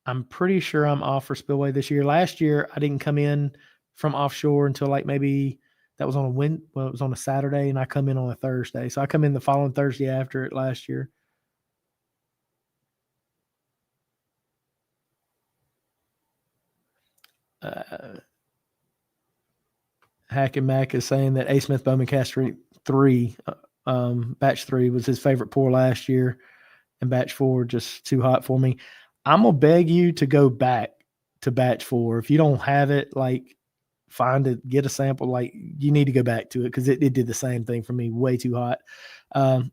I'm pretty sure I'm off for Spillway this year. Last year, I didn't come in from offshore until like maybe that was on it was on a Saturday, and I come in on a Thursday. So I come in the following Thursday after it last year. Hack and Mac is saying that A. Smith Bowman Cast 3, batch 3 was his favorite pour last year, and batch 4 just too hot for me. I'm gonna beg you to go back to batch 4. If you don't have it, like find it, get a sample. Like you need to go back to it because it did the same thing for me. Way too hot.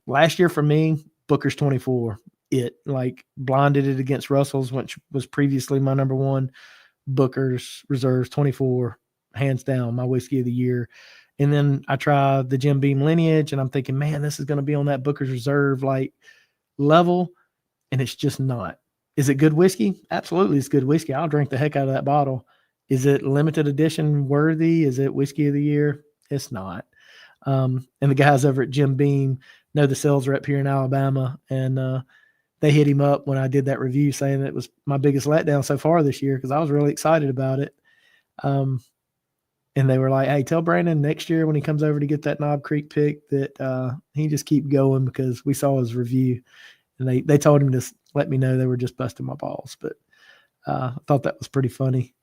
Last year for me, Booker's 24. It like blinded it against Russell's, which was previously my number one. Booker's Reserves 24, hands down, my whiskey of the year. And then I tried the Jim Beam Lineage, and I'm thinking, man, this is going to be on that Booker's Reserve like level, and it's just not. Is it good whiskey? Absolutely, it's good whiskey. I'll drink the heck out of that bottle. Is it limited edition worthy? Is it whiskey of the year? It's not. And the guys over at Jim Beam know the sales rep here in Alabama, and they hit him up when I did that review saying it was my biggest letdown so far this year because I was really excited about it. And they were like, hey, tell Brandon next year when he comes over to get that Knob Creek pick that he just keep going because we saw his review. And they told him to let me know they were just busting my balls. But I thought that was pretty funny.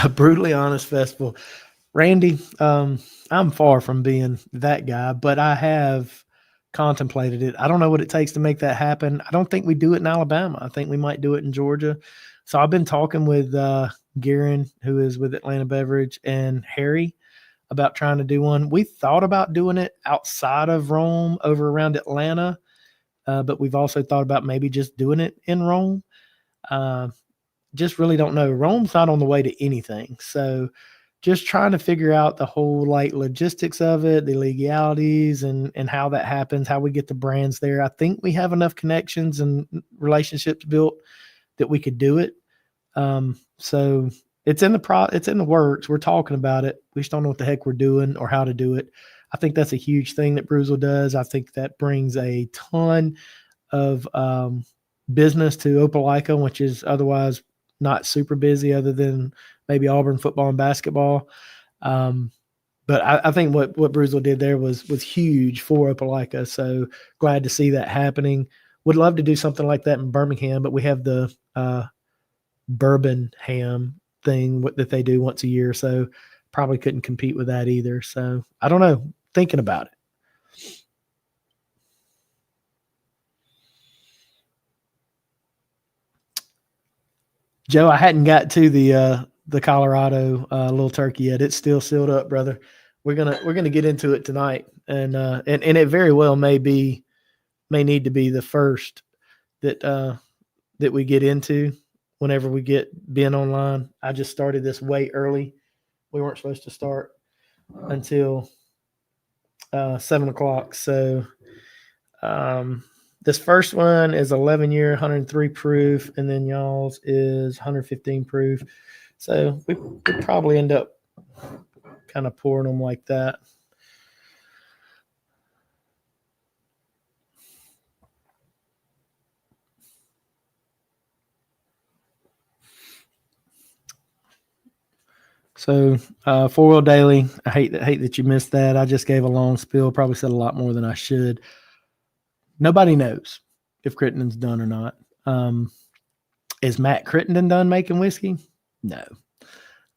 A brutally honest festival. Randy, I'm far from being that guy, but I have contemplated it. I don't know what it takes to make that happen. I don't think we do it in Alabama. I think we might do it in Georgia. So I've been talking with Garen, who is with Atlanta Beverage, and Harry about trying to do one. We thought about doing it outside of Rome over around Atlanta, but we've also thought about maybe just doing it in Rome. Just really don't know. Rome's not on the way to anything. So just trying to figure out the whole like logistics of it, the legalities and how that happens, how we get the brands there. I think we have enough connections and relationships built that we could do it. So it's in the works. We're talking about it. We just don't know what the heck we're doing or how to do it. I think that's a huge thing that Bruzel does. I think that brings a ton of business to Opelika, which is otherwise not super busy other than maybe Auburn football and basketball. But I think what Bruzel did there was huge for Opelika. So glad to see that happening. Would love to do something like that in Birmingham, but we have the bourbon ham thing that they do once a year. So probably couldn't compete with that either. So I don't know, thinking about it. Joe, I hadn't got to the Colorado little turkey yet. It's still sealed up, brother. We're gonna get into it tonight, and it very well may need to be the first that we get into whenever we get Ben online. I just started this way early. We weren't supposed to start until 7:00. So this first one is 11-year, 103 proof, and then y'all's is 115 proof. So we probably end up kind of pouring them like that. So 4-wheel daily. I hate that you missed that. I just gave a long spiel. Probably said a lot more than I should. Nobody knows if Crittenden's done or not. Is Matt Crittenden done making whiskey? No.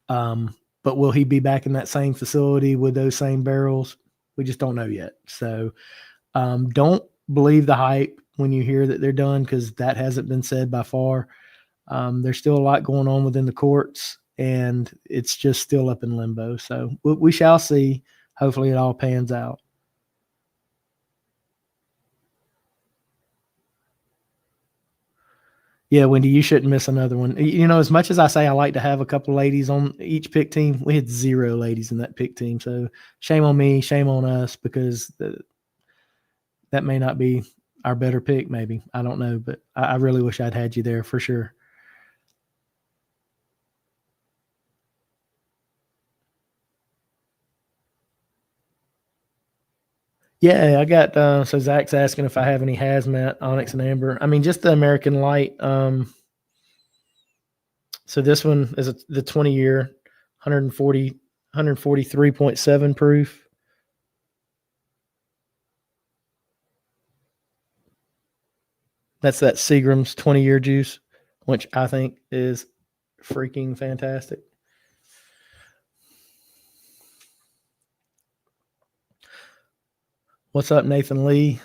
But will he be back in that same facility with those same barrels? We just don't know yet. So don't believe the hype when you hear that they're done because that hasn't been said by far. There's still a lot going on within the courts. and it's just still up in limbo. So we shall see. Hopefully it all pans out. Yeah, Wendy, you shouldn't miss another one. As much as I say I like to have a couple ladies on each pick team, we had 0 ladies in that pick team. So shame on me, shame on us, because that may not be our better pick, maybe. I don't know, but I really wish I'd had you there for sure. Yeah, I got so Zach's asking if I have any hazmat Onyx and Amber. I mean, just the American Light. So this one is the 20-year, 143.7 proof. That's that Seagram's 20-year juice, which I think is freaking fantastic. What's up, Nathan Lee?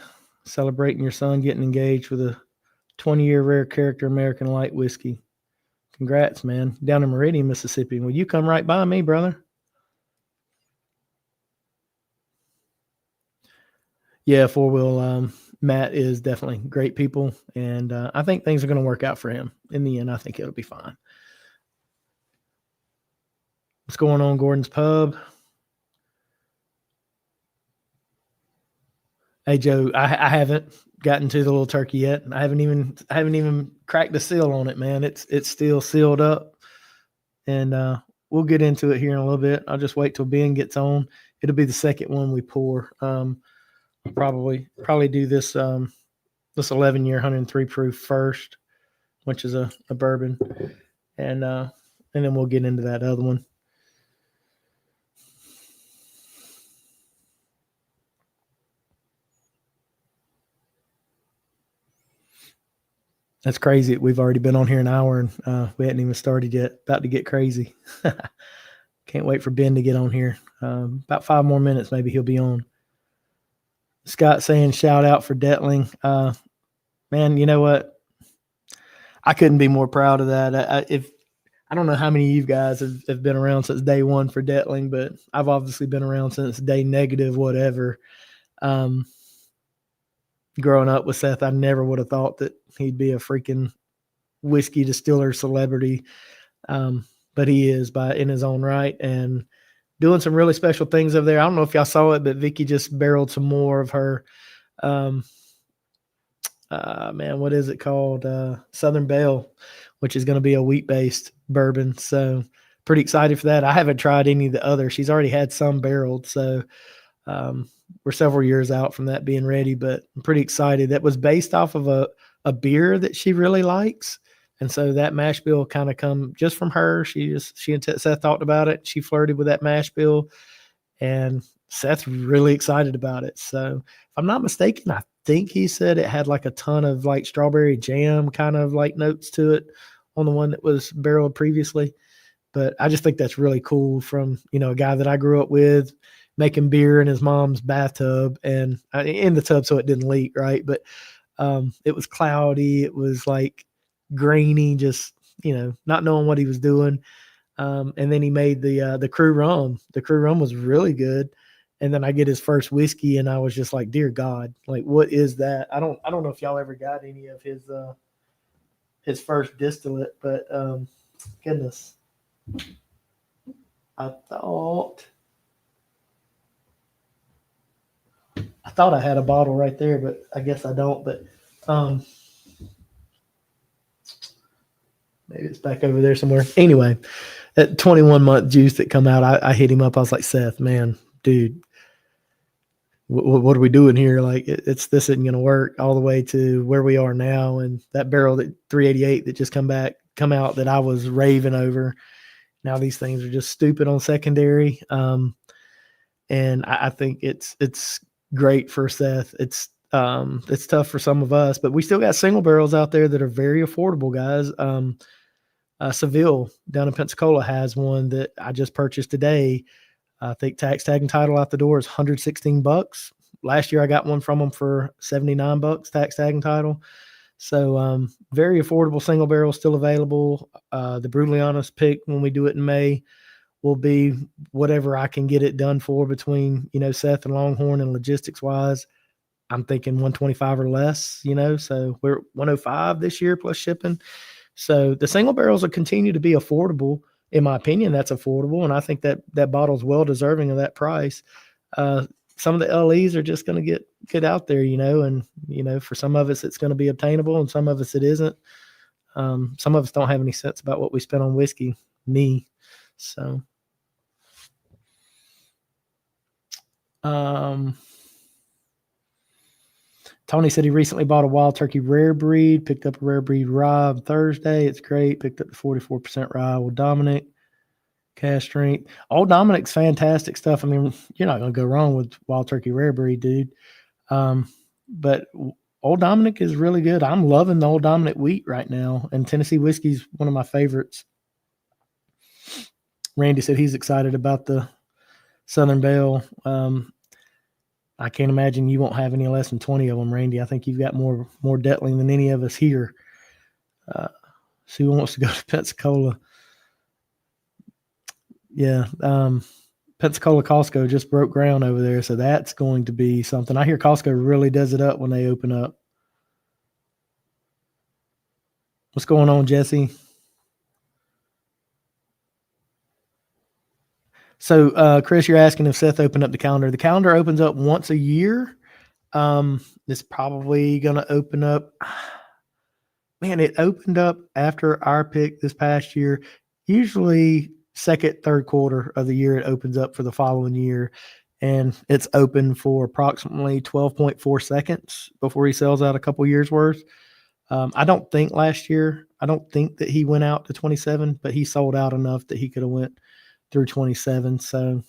Celebrating your son getting engaged with a 20-year rare character American Light whiskey. Congrats, man. Down in Meridian, Mississippi. Will you come right by me, brother? Yeah, Four Wheel. Matt is definitely great people, and I think things are going to work out for him. In the end, I think it'll be fine. What's going on, Gordon's Pub? Hey, Joe, I haven't gotten to the little turkey yet. I haven't even cracked the seal on it, man. It's still sealed up, and we'll get into it here in a little bit. I'll just wait till Ben gets on. It'll be the second one we pour. Probably do this 11-year 103 proof first, which is a bourbon, and then we'll get into that other one. That's crazy. We've already been on here an hour, and we hadn't even started yet. About to get crazy. Can't wait for Ben to get on here. About 5 more minutes, maybe he'll be on. Scott saying shout out for Detling. Man, you know what? I couldn't be more proud of that. I don't know how many of you guys have been around since day one for Detling, but I've obviously been around since day negative, whatever. Growing up with Seth, I never would have thought that he'd be a freaking whiskey distiller celebrity. But he is in his own right, and doing some really special things over there. I don't know if y'all saw it, but Vicky just barreled some more of her, what is it called? Southern Belle, which is going to be a wheat-based bourbon. So pretty excited for that. I haven't tried any of the others. She's already had some barreled. So we're several years out from that being ready, but I'm pretty excited. That was based off of a beer that she really likes. And so that mash bill kind of come just from her. She and Seth talked about it. She flirted with that mash bill, and Seth's really excited about it. So if I'm not mistaken, I think he said it had like a ton of like strawberry jam kind of like notes to it on the one that was barreled previously. But I just think that's really cool from, a guy that I grew up with, making beer in his mom's bathtub and in the tub so it didn't leak, right? But it was cloudy. It was like grainy, just, not knowing what he was doing. And then he made the crew rum. The crew rum was really good. And then I get his first whiskey, and I was just like, dear God, like, what is that? I don't know if y'all ever got any of his first distillate, but goodness. I thought I had a bottle right there, but I guess I don't. But maybe it's back over there somewhere. Anyway, that 21-month juice that come out, I hit him up. I was like, Seth, man, dude, what are we doing here? Like, this isn't going to work all the way to where we are now. And that barrel that 388 that just come out that I was raving over. Now these things are just stupid on secondary. And I think it's great for Seth. It's tough for some of us, but we still got single barrels out there that are very affordable, guys. Seville down in Pensacola has one that I just purchased today. I think tax, tag, and title out the door is $116. Last year I got one from them for $79, tax, tag, and title. So very affordable single barrel still available. The Brutally Honest pick when we do it in May will be whatever I can get it done for between, Seth and Longhorn and logistics wise. I'm thinking 125 or less, so we're 105 this year plus shipping. So the single barrels will continue to be affordable. In my opinion, that's affordable. And I think that bottle's well deserving of that price. Some of the LEs are just going to get out there, and, for some of us, it's going to be obtainable and some of us it isn't. Some of us don't have any sense about what we spend on whiskey, me. So, Tony said he recently bought a Wild Turkey Rare Breed, picked up a Rare Breed rye on Thursday. It's great. Picked up the 44% rye with Dominic. Cash strength. Old Dominic's fantastic stuff. I mean, you're not going to go wrong with Wild Turkey Rare Breed, dude. But Old Dominic is really good. I'm loving the Old Dominic wheat right now, and Tennessee whiskey's one of my favorites. Randy said he's excited about the Southern Belle. I can't imagine you won't have any less than 20 of them, Randy. I think you've got more Detling than any of us here. So who wants to go to Pensacola? Yeah. Pensacola Costco just broke ground over there, so that's going to be something. I hear Costco really does it up when they open up. What's going on, Jesse? So, Chris, you're asking if Seth opened up the calendar. The calendar opens up once a year. It's probably going to open up. Man, it opened up after our pick this past year. Usually second, third quarter of the year, it opens up for the following year. And it's open for approximately 12.4 seconds before he sells out a couple years worth. I don't think last year, I don't think that he went out to 27, but he sold out enough that he could have went through 27. So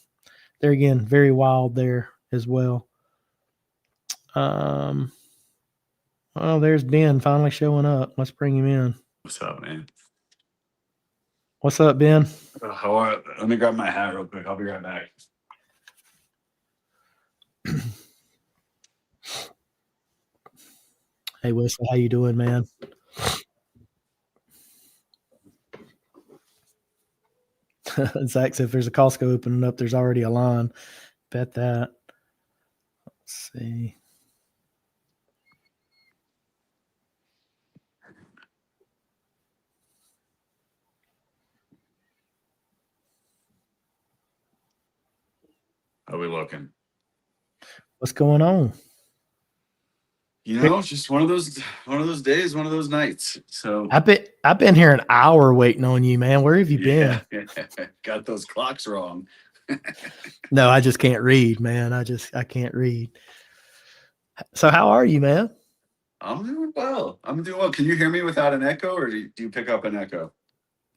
there again, very wild there as well. Oh, there's Ben finally showing up. Let's bring him in.
What's up, man?
What's up, Ben?
Let me grab my hat real quick. I'll be right back.
Hey, Wesley, how you doing, man? Zach said if there's a Costco opening up, there's already a line. Bet that. Let's see.
How are we looking?
What's going on?
It's just one of those days, one of those nights. So
I've been here an hour waiting on you, man. Where have you been?
Got those clocks wrong.
No, I just can't read, man. I can't read. So how are you, man?
I'm doing well. Can you hear me without an echo, or do you pick up an echo?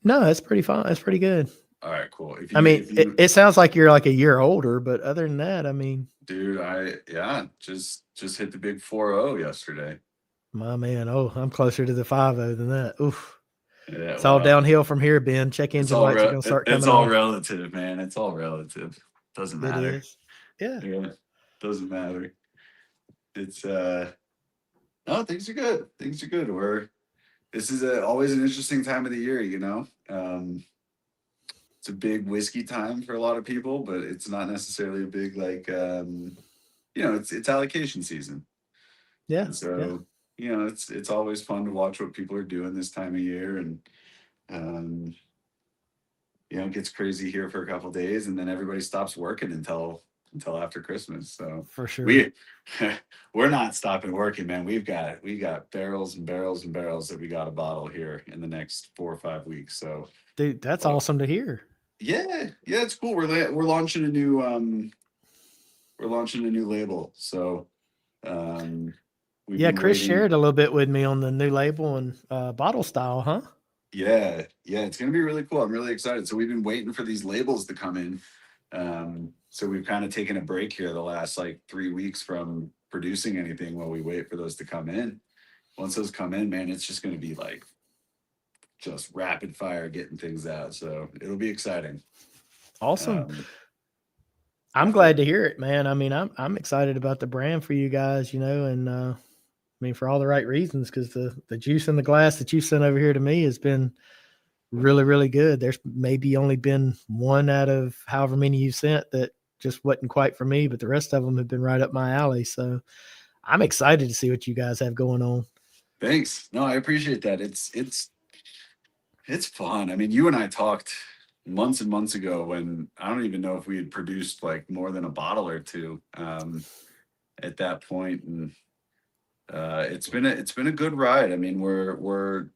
No, that's pretty fine. That's pretty good.
All right, cool.
It sounds like you're like a year older, but other than that, I mean,
dude, just hit the big 4-0 yesterday.
My man, I'm closer to the 5-0 than that. Oof.
Yeah,
it's all downhill from here, Ben. Check engine lights are going to start coming on.
It's all relative, man. It's all relative. Doesn't matter.
It is. Yeah.
Doesn't matter. It's no, things are good. Things are good. This is always an interesting time of the year, it's a big whiskey time for a lot of people, but it's not necessarily a big it's allocation season.
Yeah.
And so it's always fun to watch what people are doing this time of year, and it gets crazy here for a couple of days, and then everybody stops working until after Christmas. So
for sure,
we're not stopping working, man. We got barrels and barrels and barrels that we got to bottle here in the next 4 or 5 weeks. So,
dude, that's awesome to hear.
Yeah, it's cool. We're launching a new label. So,
Chris shared a little bit with me on the new label and bottle style, huh?
Yeah, it's gonna be really cool. I'm really excited. So we've been waiting for these labels to come in. So we've kind of taken a break here the last 3 weeks from producing anything while we wait for those to come in. Once those come in, man, it's just gonna be just rapid fire getting things out. So it'll be exciting.
Awesome. I'm glad to hear it, man. I mean, I'm excited about the brand for you guys, and mean, for all the right reasons, because the juice in the glass that you sent over here to me has been really, really good. There's maybe only been one out of however many you sent that just wasn't quite for me, but the rest of them have been right up my alley. So I'm excited to see what you guys have going on.
Thanks. No, I appreciate that. It's fun. I mean, you and I talked months and months ago when I don't even know if we had produced like more than a bottle or two at that point, and it's been a good ride. I mean, we're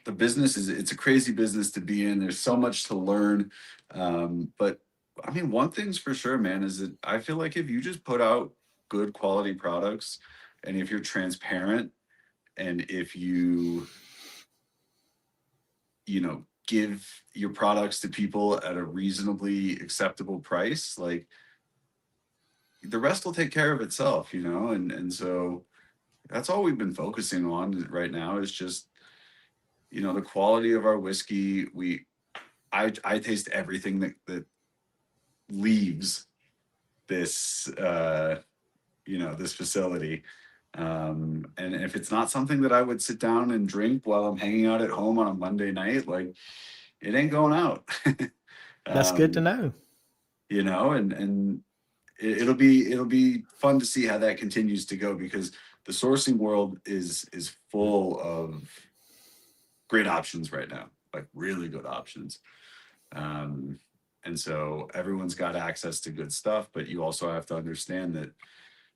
the business is it's a crazy business to be in. There's so much to learn, but I mean, one thing's for sure, man, is that I feel like if you just put out good quality products, and if you're transparent, and if you know, give your products to people at a reasonably acceptable price, like the rest will take care of itself, you know? And so that's all we've been focusing on right now is just, you know, the quality of our whiskey. I taste everything that leaves this, you know, this facility. And if it's not something that I would sit down and drink while I'm hanging out at home on a Monday night, like it ain't going out.
That's good to
um,
know.
you know, and it'll be fun to see how that continues to go, because the sourcing world is full of great options right now, like really good options. Um, and so everyone's got access to good stuff, but you also have to understand that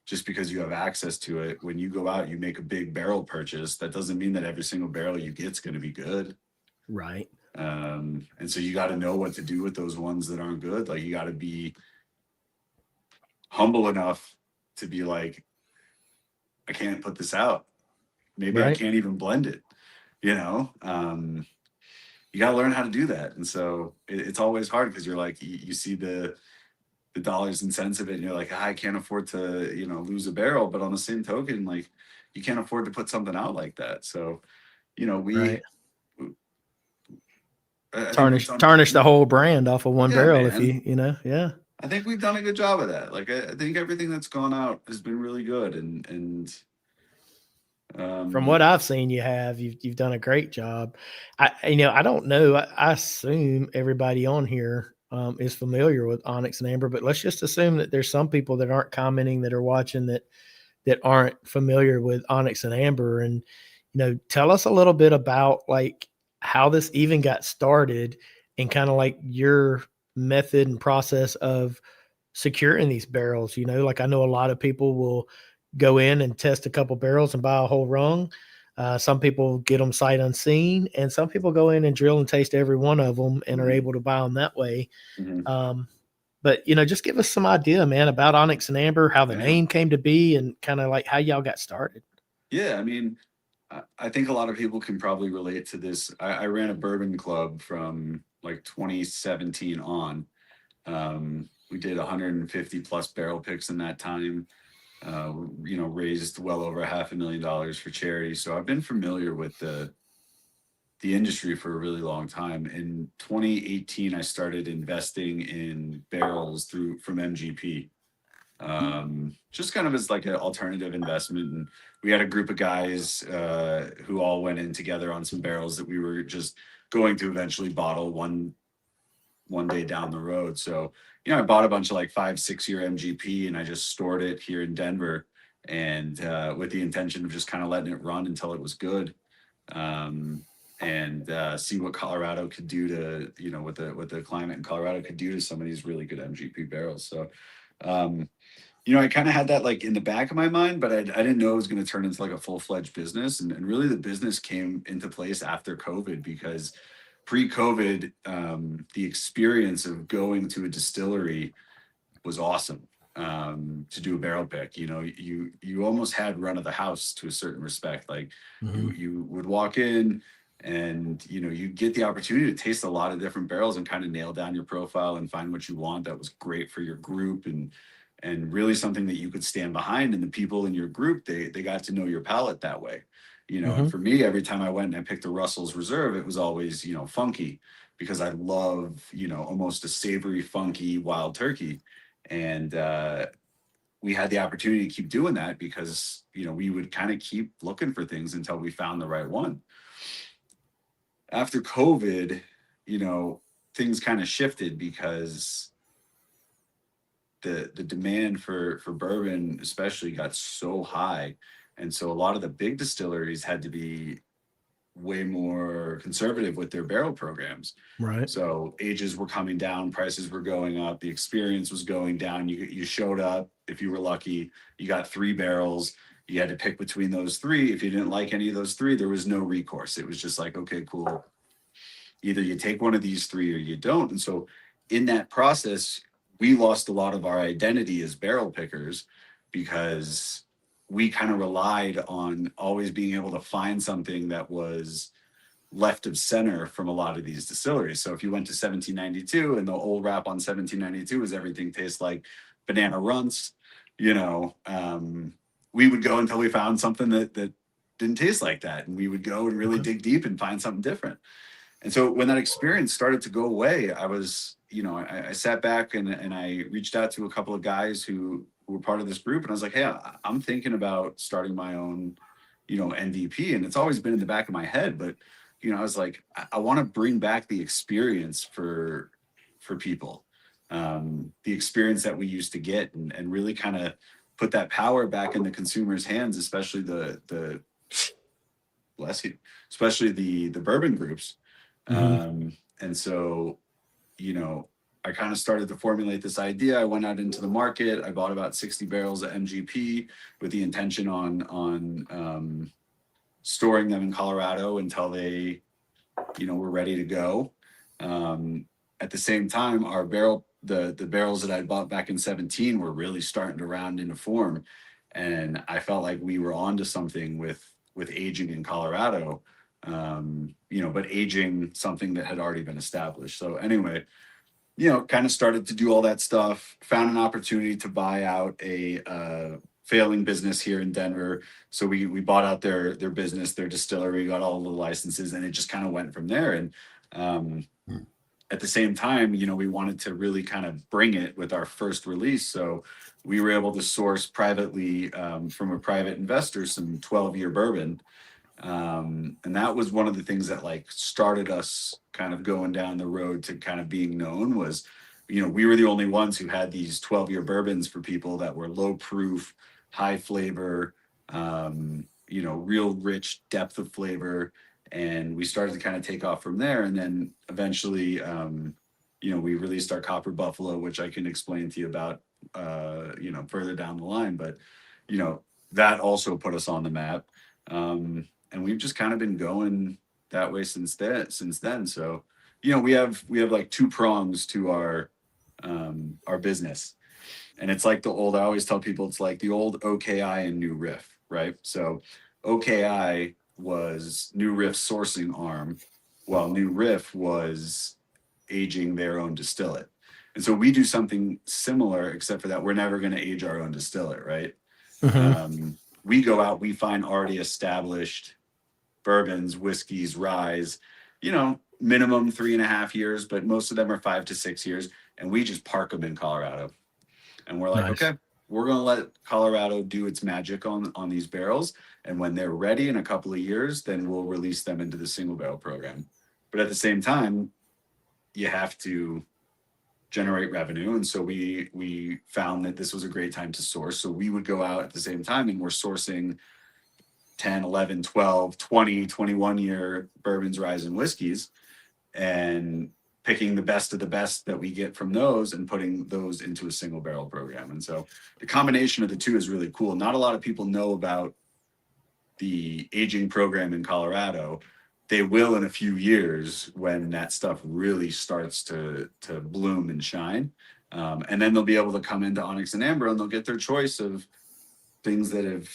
just because you have access to it, when you go out, you make a big barrel purchase, that doesn't mean that every single barrel you get is going to be good.
Right.
And so you got to know what to do with those ones that aren't good. Like you got to be humble enough to be like, I can't put this out. Maybe I
Right.
can't even blend it, you know? You got to learn how to do that. And so it's always hard because you're like, you see the dollars and cents of it, and you're like, I can't afford to, you know, lose a barrel. But on the same token, like you can't afford to put something out like that. So, you know,
Right.
I think we've
Tarnish the whole brand off of one
yeah,
barrel if
man.
yeah.
I think we've done a good job of that. Like I think everything that's gone out has been really good, and
From
um,
what I've seen, you've done a great job. I don't know. I assume everybody on here is familiar with Onyx and Amber, but let's just assume that there's some people that aren't commenting that are watching that aren't familiar with Onyx and Amber. And tell us a little bit about like how this even got started and kind of like your method and process of securing these barrels. Like I know a lot of people will go in and test a couple barrels and buy a whole rung. Some people get them sight unseen, and some people go in and drill and taste every one of them and are able to buy them that way.
mhm.
But just give us some idea, man, about Onyx and Amber, how the
Yeah.
name came to be, and kind of like how y'all got started.
Yeah, I mean, I think a lot of people can probably relate to this. I ran a bourbon club from like 2017 on. We did 150 plus barrel picks in that time. You know, raised well over $500,000 for charity. So I've been familiar with the industry for a really long time. In 2018, I started investing in barrels from MGP, just kind of as like an alternative investment. And we had a group of guys who all went in together on some barrels that we were just going to eventually bottle one day down the road. So, you know, I bought a bunch of like 5-6 year MGP and I just stored it here in Denver, and with the intention of just kind of letting it run until it was good. And see what Colorado could do to, you know, what the climate in Colorado could do to some of these really good MGP barrels. So, you know, I kind of had that like in the back of my mind, but I didn't know it was going to turn into like a full-fledged business. And really the business came into place after COVID, because pre-COVID, the experience of going to a distillery was awesome. To do a barrel pick, you know, you almost had run of the house to a certain respect. Like you would walk in and, you know, you get the opportunity to taste a lot of different barrels and kind of nail down your profile and find what you want that was great for your group, and really something that you could stand behind. And the people in your group, they got to know your palate that way, you know. And for me, every time I went and I picked a Russell's Reserve, it was always, you know, funky, because I love, you know, almost a savory, funky wild turkey. And we had the opportunity to keep doing that because, you know, we would kind of keep looking for things until we found the right one. After COVID, you know, things kind of shifted because the demand for bourbon especially got so high. And so a lot of the big distilleries had to be way more conservative with their barrel programs.
Right.
So ages were coming down, prices were going up, the experience was going down. You showed up, if you were lucky, you got 3 barrels. You had to pick between those 3. If you didn't like any of those 3, there was no recourse. It was just like, okay, cool. Either you take one of these 3 or you don't. And so in that process, we lost a lot of our identity as barrel pickers because we kind of relied on always being able to find something that was left of center from a lot of these distilleries. So if you went to 1792 and the old rap on 1792 was everything tastes like banana runts, you know, we would go until we found something that didn't taste like that. And we would go and really dig deep and find something different. And so when that experience started to go away, I was, you know, I sat back and I reached out to a couple of guys who were part of this group. And I was like, hey, I'm thinking about starting my own, you know, NDP. And it's always been in the back of my head. But, you know, I was like, I want to bring back the experience for people, the experience that we used to get and really kind of put that power back in the consumer's hands, especially the bless you, especially the bourbon groups. And so, you know, I kind of started to formulate this idea. I went out into the market. I bought about 60 barrels of MGP with the intention on storing them in Colorado until they, you know, were ready to go. At the same time, our the barrels that I bought back in 17 were really starting to round into form. And I felt like we were onto something with aging in Colorado. You know, but aging something that had already been established. So anyway, you know, kind of started to do all that stuff, found an opportunity to buy out a failing business here in Denver. So we bought out their business, their distillery, got all the licenses, and it just kind of went from there. And at the same time, you know, we wanted to really kind of bring it with our first release. So we were able to source privately from a private investor some 12-year bourbon. And that was one of the things that like started us kind of going down the road to kind of being known was, you know, we were the only ones who had these 12-year bourbons for people that were low proof, high flavor, you know, real rich depth of flavor. And we started to kind of take off from there. And then eventually, you know, we released our Copper Buffalo, which I can explain to you about, you know, further down the line. But, you know, that also put us on the map. And we've just kind of been going that way since then. So, you know, we have like 2 prongs to our business. And it's like I always tell people, it's like the old OKI and New Riff, right? So OKI was New Riff's sourcing arm, while New Riff was aging their own distillate. And so we do something similar, except for that we're never going to age our own distillate, right? We go out, we find already established bourbons, whiskeys, ryes, you know, minimum 3.5 years, but most of them are 5 to 6 years. And we just park them in Colorado. And we're like,
Nice.
okay, we're going to let Colorado do its magic on these barrels. And when they're ready in a couple of years, then we'll release them into the single barrel program. But at the same time, you have to generate revenue. And so we found that this was a great time to source. So we would go out at the same time and we're sourcing 10, 11, 12, 20, 21-year bourbons, ryes, and whiskeys, and picking the best of the best that we get from those and putting those into a single barrel program. And so the combination of the 2 is really cool. Not a lot of people know about the aging program in Colorado. They will in a few years when that stuff really starts to bloom and shine. And then they'll be able to come into Onyx and Amber and they'll get their choice of things that have,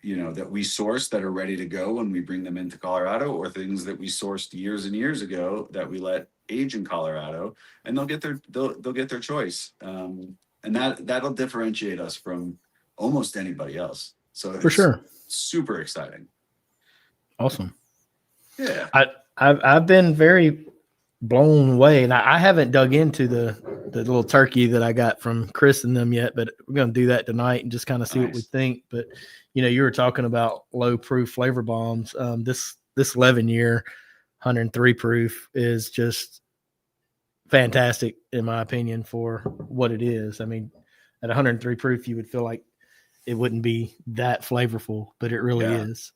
you know, that we source that are ready to go when we bring them into Colorado, or things that we sourced years and years ago that we let age in Colorado, and they'll get their choice. And that'll differentiate us from almost anybody else. So
For sure.
Super exciting.
Awesome.
Yeah.
I've been very blown away. And I haven't dug into the little turkey that I got from Chris and them yet, but we're going to do that tonight and just kind of see what we
Nice.
think. But, you were talking about low proof flavor bombs. This 11-year 103 proof is just fantastic in my opinion for what it is. I mean, at 103 proof, you would feel like it wouldn't be that flavorful, but it really
Yeah.
is.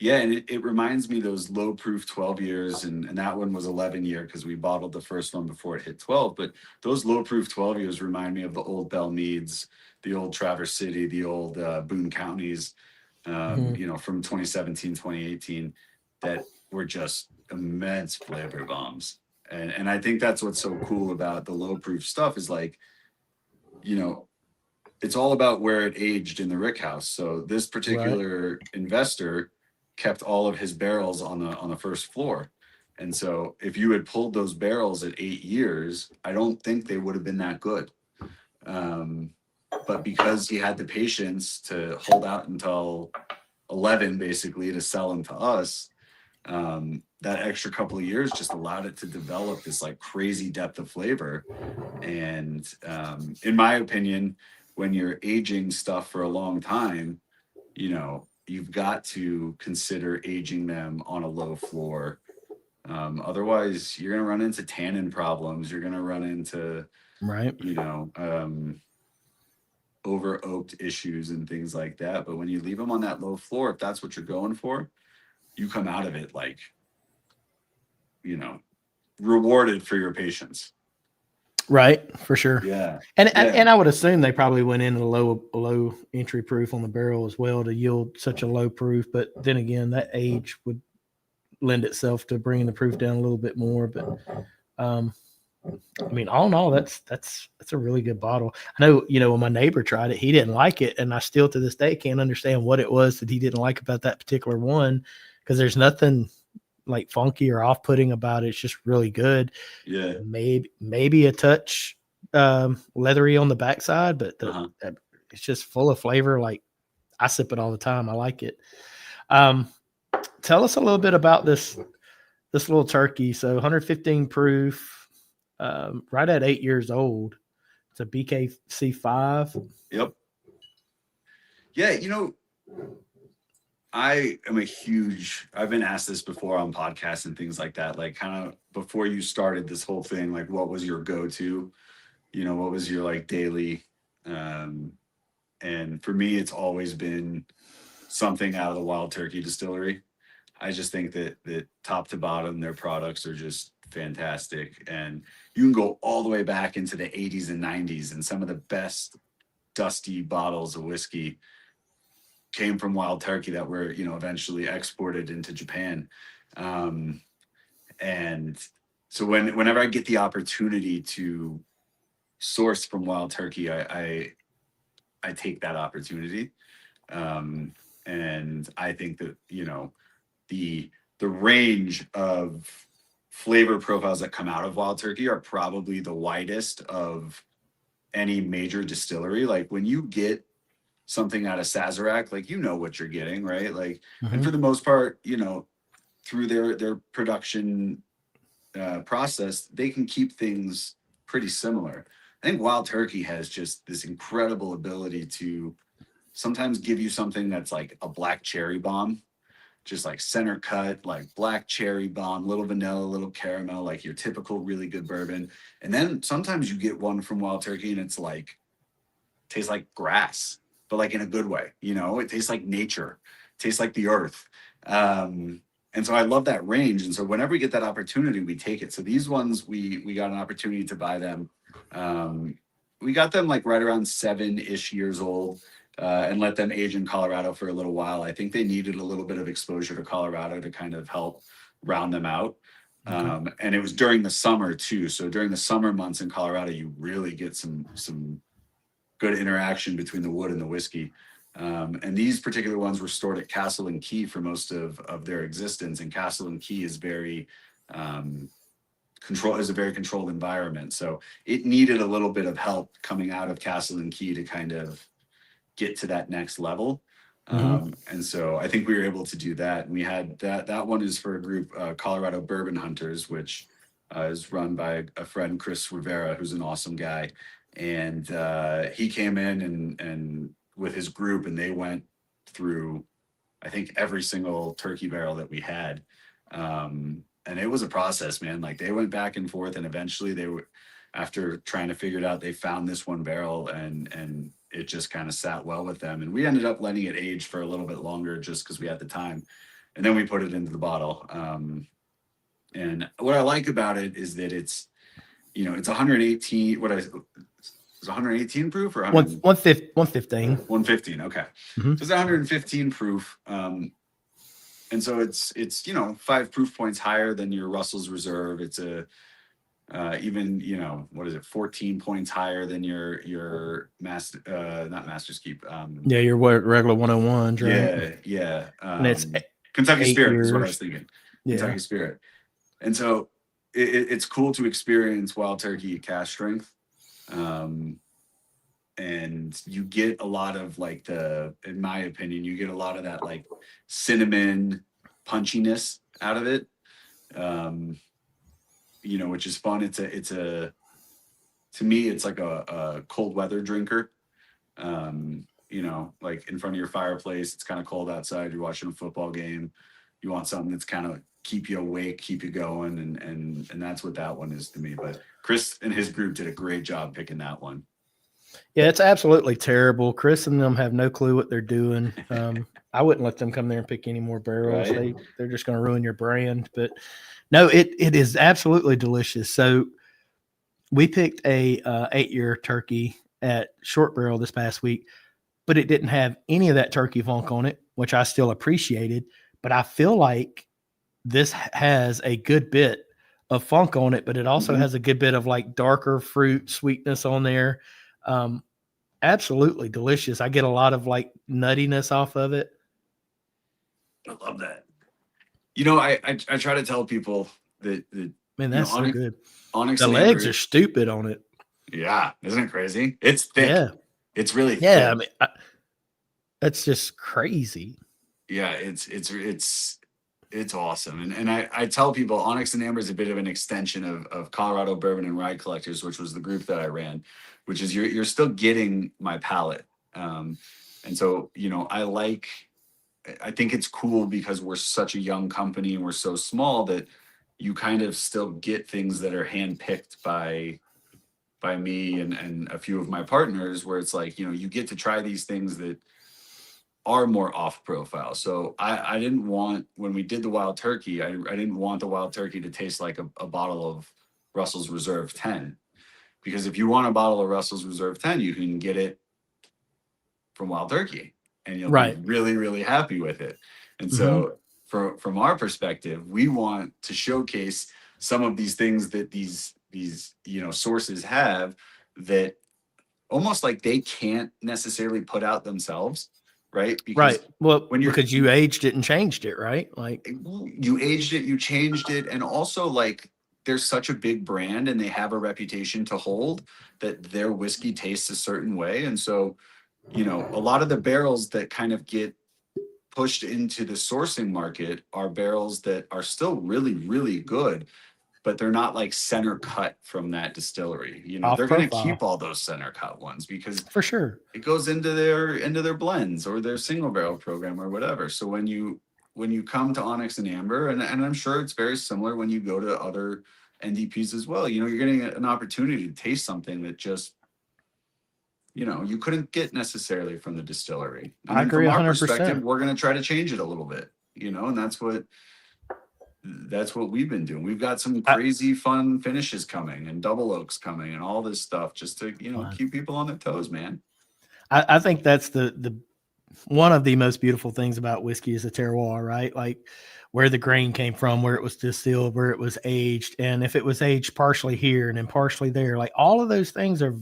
Yeah, and it reminds me those low proof 12 years, and that one was 11-year because we bottled the first one before it hit 12. But those low proof 12 years remind me of the old Bell Meads, the old Traverse City, the old Boone Counties, from 2017, 2018, that were just immense flavor bombs. And I think that's what's so cool about the low proof stuff is like, it's all about where it aged in the rick house. So this particular investor kept all of his barrels on the first floor. And so if you had pulled those barrels at 8 years, I don't think they would have been that good. But because he had the patience to hold out until 11, basically, to sell them to us, that extra couple of years just allowed it to develop this like crazy depth of flavor. And in my opinion, when you're aging stuff for a long time, you've got to consider aging them on a low floor. Otherwise, you're going to run into tannin problems. You're going to run into,
Right.
over oaked issues and things like that. But when you leave them on that low floor, if that's what you're going for, you come out of it like, rewarded for your patience.
Right, for sure.
Yeah.
And I would assume they probably went in a low entry proof on the barrel as well to yield such a low proof. But then again, that age would lend itself to bringing the proof down a little bit more. But I mean, all in all, that's a really good bottle. I know, when my neighbor tried it, he didn't like it, and I still to this day can't understand what it was that he didn't like about that particular one, because there's nothing like funky or off-putting about it. It's just really good.
Yeah.
Maybe a touch leathery on the backside, but it's just full of flavor. Like, I sip it all the time. I like it. Tell us a little bit about this little turkey. So 115 proof, right at 8 years old. It's a BKC5.
Yep. Yeah, I've been asked this before on podcasts and things like that, like kind of before you started this whole thing, like what was your go-to, what was your like daily, and for me, it's always been something out of the Wild Turkey Distillery. I just think that top to bottom, their products are just fantastic. And you can go all the way back into the 80s and 90s, and some of the best dusty bottles of whiskey came from Wild Turkey that were, eventually exported into Japan. And so whenever I get the opportunity to source from Wild Turkey, I take that opportunity. And I think that, the range of flavor profiles that come out of Wild Turkey are probably the widest of any major distillery. Like when you get something out of Sazerac, like what you're getting, right? Like, and for the most part, through their production process, they can keep things pretty similar. I think Wild Turkey has just this incredible ability to sometimes give you something that's like a black cherry bomb, just like center cut, like black cherry bomb, little vanilla, little caramel, like your typical really good bourbon. And then sometimes you get one from Wild Turkey and it's like, tastes like grass, but like in a good way, it tastes like nature, tastes like the earth. And so I love that range. And so whenever we get that opportunity, we take it. So these ones, we got an opportunity to buy them. We got them like right around 7-ish years old, and let them age in Colorado for a little while. I think they needed a little bit of exposure to Colorado to kind of help round them out. And it was during the summer too. So during the summer months in Colorado, you really get some good interaction between the wood and the whiskey. And these particular ones were stored at Castle and Key for most of their existence. And Castle and Key is very a very controlled environment. So it needed a little bit of help coming out of Castle and Key to kind of get to that next level. And so I think we were able to do that. And we had that one is for a group, Colorado Bourbon Hunters, which is run by a friend, Chris Rivera, who's an awesome guy. And he came in and with his group, and they went through, I think, every single turkey barrel that we had. And it was a process, man. Like they went back and forth, and eventually they were, after trying to figure it out, they found this one barrel, and it just kind of sat well with them. And we ended up letting it age for a little bit longer just because we had the time. And then we put it into the bottle. And what I like about it is that it's, it's 118. Is 118 proof or
115.
115. Okay.
Mhm.
So it's 115 proof. And so it's 5 proof points higher than your Russell's Reserve. It's even, what is it, 14 points higher than your master, not Master's Keep.
Yeah, your regular 101s, right?
Yeah.
And it's
Kentucky
8
Spirit is what I
years.
was thinking.
Yeah.
Kentucky Spirit. And so it's cool to experience wild turkey cask strength. And you get a lot of like in my opinion, you get a lot of that like cinnamon punchiness out of it. Which is fun. To me, it's like a cold weather drinker. Like in front of your fireplace, it's kind of cold outside, you're watching a football game. You want something that's kind of keep you awake, keep you going. And that's what that one is to me. But Chris and his group did a great job picking that one.
Yeah, it's absolutely terrible. Chris and them have no clue what they're doing. I wouldn't let them come there and pick any more barrels.
Right.
They're just going to ruin your brand. But no, it is absolutely delicious. So we picked a 8-year turkey at Short Barrel this past week, but it didn't have any of that turkey funk on it, which I still appreciated. But I feel like this has a good bit of funk on it, but it also has a good bit of like darker fruit sweetness on there. Absolutely delicious. I get a lot of like nuttiness off of it.
I love that. I try to tell people that
Man, that's so
Onyx,
good.
Onyx
The
and
legs
Amber,
are stupid on it.
yeah, isn't it crazy? It's thick.
Yeah.
It's really
Yeah.
thick.
I mean, that's just crazy.
Yeah, it's awesome. And I tell people Onyx and Amber is a bit of an extension of Colorado Bourbon and Rye Collectors, which was the group that I ran, which is you're still getting my palate. And so, I think it's cool because we're such a young company and we're so small that you kind of still get things that are handpicked by me and a few of my partners, where it's like, you get to try these things that are more off profile. So I didn't want, when we did the wild turkey, I didn't want the wild turkey to taste like a bottle of Russell's Reserve 10, because if you want a bottle of Russell's Reserve 10, you can get it from wild turkey and you'll be really, really happy with it. And so from our perspective, we want to showcase some of these things that these sources have that almost like they can't necessarily put out themselves, right? Because
Well, because you aged it and changed it, right? Like
you aged it, you changed it, and also like there's such a big brand and they have a reputation to hold that their whiskey tastes a certain way. And so, a lot of the barrels that kind of get pushed into the sourcing market are barrels that are still really, really good, but they're not like center cut from that distillery. They're going to keep all those center cut ones because
for sure
it goes into their blends or their single barrel program or whatever. So when you come to Onyx and Amber, and I'm sure it's very similar when you go to other NDPs as well, you're getting an opportunity to taste something that just, you couldn't get necessarily from the distillery. And
I agree
from
100%.
our perspective, we're going to try to change it a little bit, and that's what we've been doing. We've got some crazy fun finishes coming and double oaks coming and all this stuff just to, keep people on their toes, man.
I think that's the one of the most beautiful things about whiskey is the terroir, right? Like where the grain came from, where it was distilled, where it was aged. And if it was aged partially here and then partially there, like all of those things are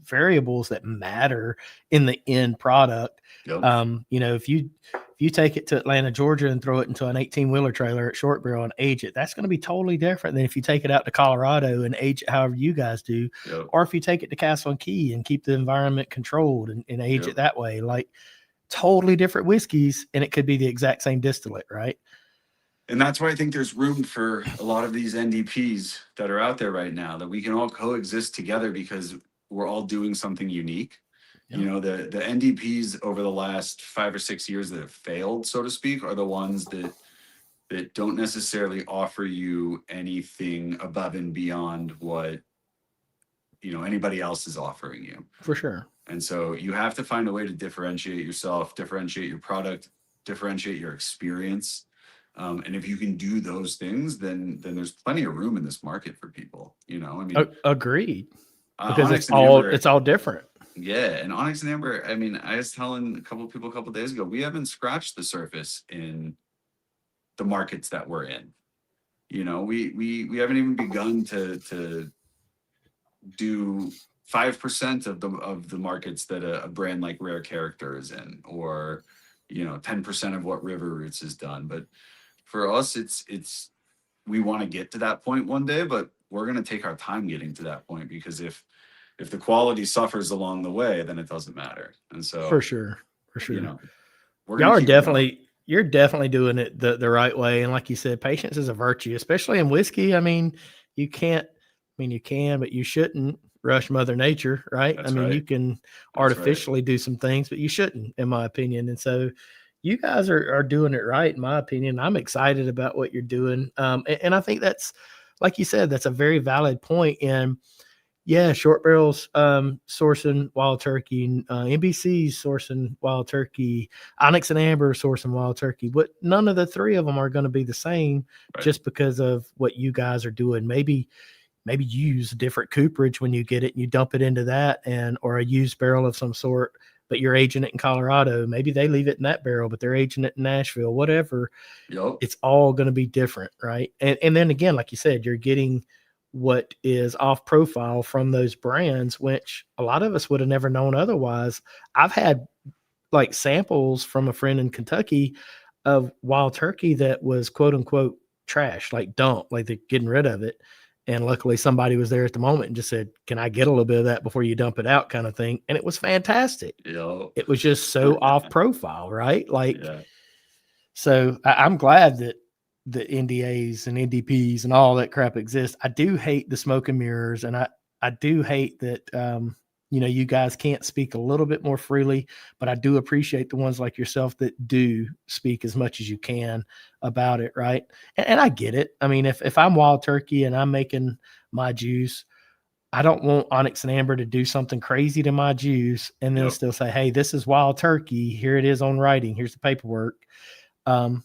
variables that matter in the end product.
Yep.
If you take it to Atlanta, Georgia and throw it into an 18-wheeler trailer at Short Barrel and age it, that's going to be totally different than if you take it out to Colorado and age it however you guys do.
Yep.
Or if you take it to Castle and Key and keep the environment controlled and age it that way. Like totally different whiskeys, and it could be the exact same distillate, right?
And that's why I think there's room for a lot of these NDPs that are out there right now, that we can all coexist together because we're all doing something unique.
Yeah.
You know, the NDPs over the last 5 or 6 years that have failed, so to speak, are the ones that don't necessarily offer you anything above and beyond what, anybody else is offering you.
For sure.
And so you have to find a way to differentiate yourself, differentiate your product, differentiate your experience. And if you can do those things, then there's plenty of room in this market for people. I mean,
Agreed. Because
Onyx and Amber,
it's all different.
yeah, and Onyx and Amber. I mean, I was telling a couple of people a couple of days ago, we haven't scratched the surface in the markets that we're in. We haven't even begun to do 5% of the markets that a brand like Rare Character is in, or 10% of what River Roots has done. But for us, it's we want to get to that point one day, but we're going to take our time getting to that point, because if the quality suffers along the way, then it doesn't matter. And so
For sure.
we're
Y'all
gonna
are
keep it going.
you're definitely doing it the right way. And like you said, patience is a virtue, especially in whiskey. I mean, you can, but you shouldn't rush Mother Nature, right?
That's
You
right.
can
That's right.
artificially do some things, but you shouldn't, in my opinion. And so you guys are doing it right, in my opinion. I'm excited about what you're doing. And I think that's, like you said, that's a very valid point. And yeah, short barrels sourcing wild turkey, NBC's sourcing wild turkey, Onyx and Amber sourcing wild turkey. But none of the three of them are going to be the same,
Right.
just because of what you guys are doing. Maybe you use different cooperage when you get it and you dump it into that, or a used barrel of some sort, but you're aging it in Colorado. Maybe they leave it in that barrel, but they're aging it in Nashville, whatever.
Yep.
It's all going to be different, right? And then again, like you said, you're getting what is off profile from those brands, which a lot of us would have never known otherwise. I've had like samples from a friend in Kentucky of wild turkey that was quote unquote trash, like dump, like they're getting rid of it. And luckily somebody was there at the moment and just said, "Can I get a little bit of that before you dump it out?" kind of thing. And it was fantastic.
Yep.
It was just so off profile, right? Like,
Yeah.
so I'm glad that the NDAs and NDPs and all that crap exists. I do hate the smoke and mirrors, and I do hate that you guys can't speak a little bit more freely, but I do appreciate the ones like yourself that do speak as much as you can about it, right? And I get it. I mean, if I'm wild turkey and I'm making my juice, I don't want Onyx and Amber to do something crazy to my juice and then
Yep.
still say, "Hey, this is wild turkey. Here it is on writing. Here's the paperwork." And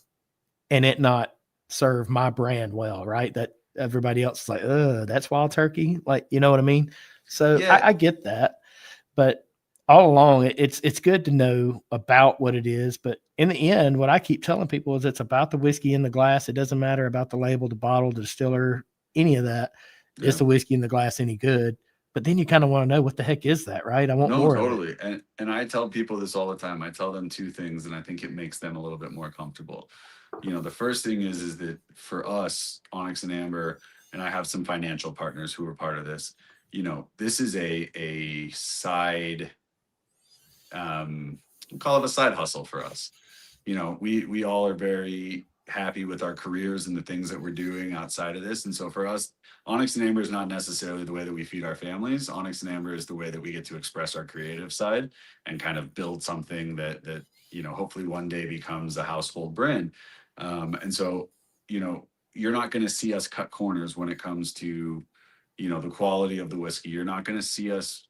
it not serve my brand well, right? That everybody else is like, that's wild turkey. Like, you know what I mean? So
Yeah.
I get that. But all along, it's good to know about what it is. But in the end, what I keep telling people is it's about the whiskey in the glass. It doesn't matter about the label, the bottle, the distiller, any of that.
Yeah.
Is the whiskey in the glass any good? But then you kind of want to know, what the heck is that, right? I want
No,
more of it.
totally. And I tell people this all the time. I tell them two things, and I think it makes them a little bit more comfortable. The first thing is that for us, Onyx and Amber, and I have some financial partners who are part of this. This is a side, we'll call it a side hustle for us. We all are very happy with our careers and the things that we're doing outside of this. And so for us, Onyx and Amber is not necessarily the way that we feed our families. Onyx and Amber is the way that we get to express our creative side and kind of build something that hopefully one day becomes a household brand. And so, you're not going to see us cut corners when it comes to, the quality of the whiskey. You're not going to see us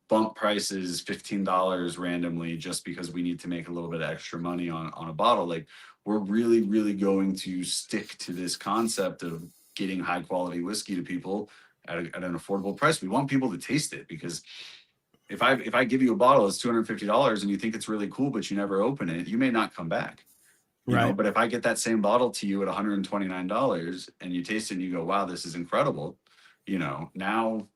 bump prices $15 randomly just because we need to make a little bit of extra money on a bottle. Like, we're really, really going to stick to this concept of getting high quality whiskey to people at an affordable price. We want people to taste it, because if I give you a bottle that's $250 and you think it's really cool, but you never open it, you may not come back.
Right.
But if I get that same bottle to you at $129 and you taste it and you go, "Wow, this is incredible," now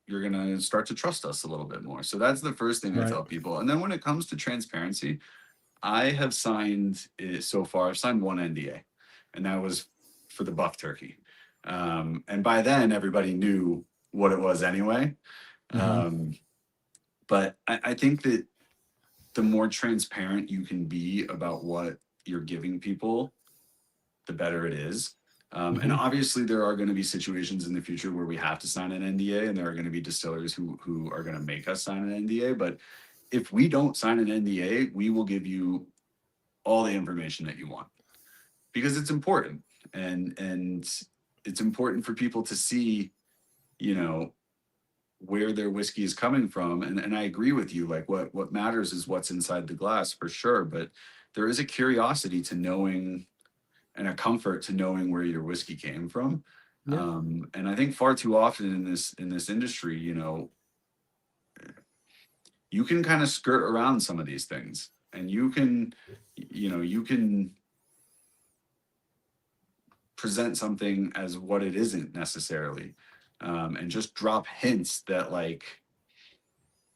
you're going to start to trust us a little bit more. So that's the first thing I
Right.
tell people. And then when it comes to transparency, I have signed so far, I've signed one NDA, and that was for the buff turkey. And by then everybody knew what it was anyway. But I think that the more transparent you can be about what you're giving people, the better it is. And obviously there are going to be situations in the future where we have to sign an NDA, and there are going to be distillers who are going to make us sign an NDA. But if we don't sign an NDA, we will give you all the information that you want, because it's important, and it's important for people to see, you know, where their whiskey is coming from. And I agree with you, like what matters is what's inside the glass for sure, but there is a curiosity to knowing, and a comfort to knowing where your whiskey came from.
Yeah.
And I think far too often in this industry, you know, you can kind of skirt around some of these things, and you can, you know, you can present something as what it isn't necessarily, and just drop hints that like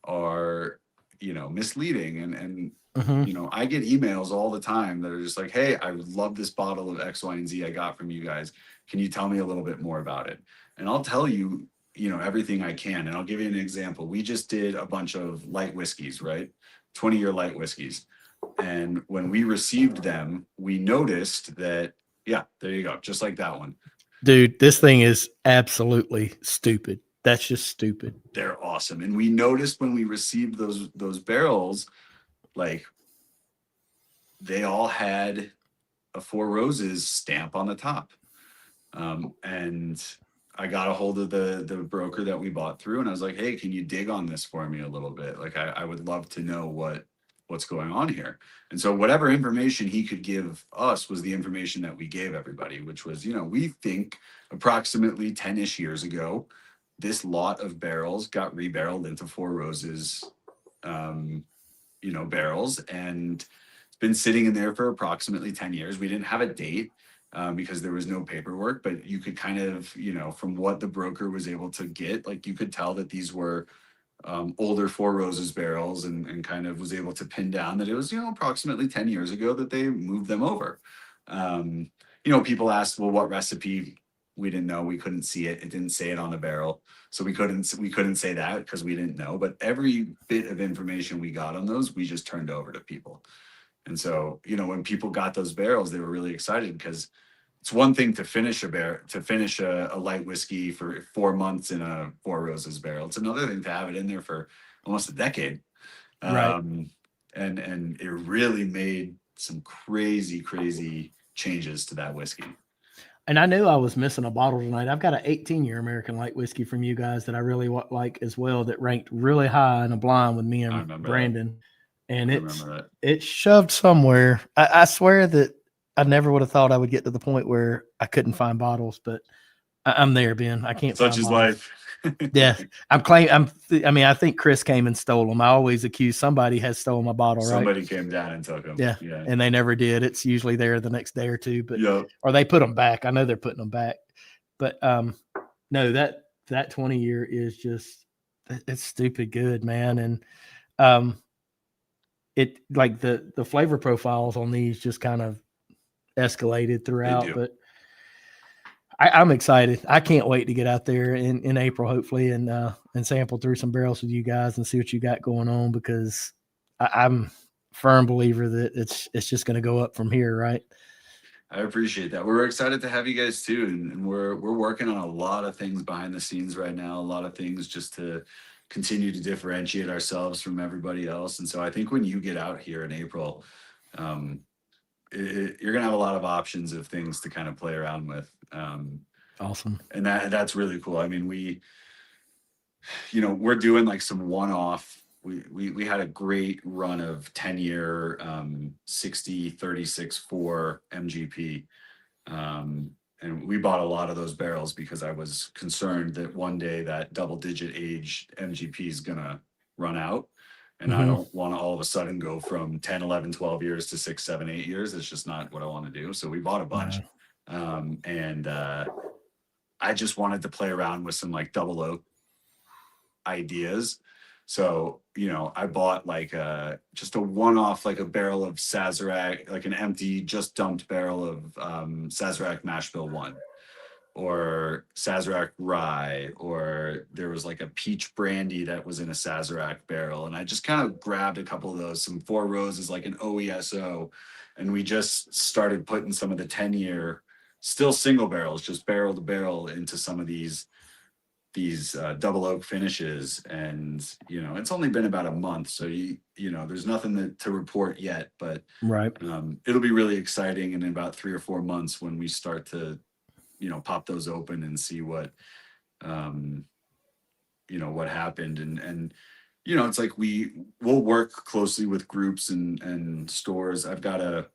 are, you know, misleading. And you know, I get emails all the time that are just like, hey, I love this bottle of X, Y, and Z I got from you guys. Can you tell me a little bit more about it? And I'll tell you, you know, everything I can. And I'll give you an example. We just did a bunch of light whiskeys, right? 20-year light whiskeys. And when we received them, we noticed that, yeah, there you go. Just like that one.
Dude, this thing is absolutely stupid. That's just stupid.
They're awesome. And we noticed when we received those barrels, like they all had a Four Roses stamp on the top. And I got a hold of the broker that we bought through, and I was like, hey, can you dig on this for me a little bit? Like I would love to know what's going on here. And so whatever information he could give us was the information that we gave everybody, which was, you know, we think approximately 10-ish years ago, this lot of barrels got rebarreled into Four Roses, you know, barrels, and it's been sitting in there for approximately 10 years. We didn't have a date because there was no paperwork, but you could kind of, you know, from what the broker was able to get, like you could tell that these were older Four Roses barrels, and kind of was able to pin down that it was, you know, approximately 10 years ago that they moved them over. You know, people asked, well, what recipe? We didn't know. We couldn't see it. It didn't say it on the barrel. So we couldn't say that because we didn't know. But every bit of information we got on those, we just turned over to people. And so, you know, when people got those barrels, they were really excited, because it's one thing to finish a light whiskey for 4 months in a Four Roses barrel. It's another thing to have it in there for almost a decade.
Right.
And it really made some crazy changes to that whiskey.
And I knew I was missing a bottle tonight. I've got an 18-year American light whiskey from you guys that I really like as well, that ranked really high in a blind with me and Brandon. And it's shoved somewhere. I swear that I never would have thought I would get to the point where I couldn't find bottles, but I'm there, Ben. I can't.
Such is life.
Yeah, I think Chris came and stole them. I always accuse somebody has stolen my bottle.
Somebody came down and took them.
Yeah, and they never did. It's usually there the next day or two, but or they put them back. I know they're putting them back, but no, that 20-year is just, it's stupid good, man. And it, like the flavor profiles on these just kind of escalated throughout, but I'm excited. I can't wait to get out there in April, hopefully, and sample through some barrels with you guys and see what you got going on, because I'm a firm believer that it's just going to go up from here, right?
I appreciate that. We're excited to have you guys too, and we're working on a lot of things behind the scenes right now. A lot of things just to continue to differentiate ourselves from everybody else. And so I think when you get out here in April, you're gonna have a lot of options of things to kind of play around with.
Awesome.
And that's really cool. I mean, we're doing like some one-off. We had a great run of 10-year 60-36-4 MGP. And we bought a lot of those barrels because I was concerned that one day that double-digit age MGP is gonna run out. And I don't want to all of a sudden go from 10, 11, 12 years to 6, 7, 8 years. It's just not what I want to do. So we bought a bunch. And I just wanted to play around with some like double oak ideas. So, I bought like just a one-off, like a barrel of Sazerac, like an empty, just dumped barrel of Sazerac Mash Bill 1. or Sazerac rye, or there was like a peach brandy that was in a Sazerac barrel. And I just kind of grabbed a couple of those, some Four Roses, like an OESO. And we just started putting some of the 10-year, still single barrels, just barrel to barrel into some of these double oak finishes. And, it's only been about a month. So, there's nothing to report yet, but
Right.
it'll be really exciting. And in about 3 or 4 months when we start to, pop those open and see what what happened. And it's like we'll work closely with groups and stores. I've got a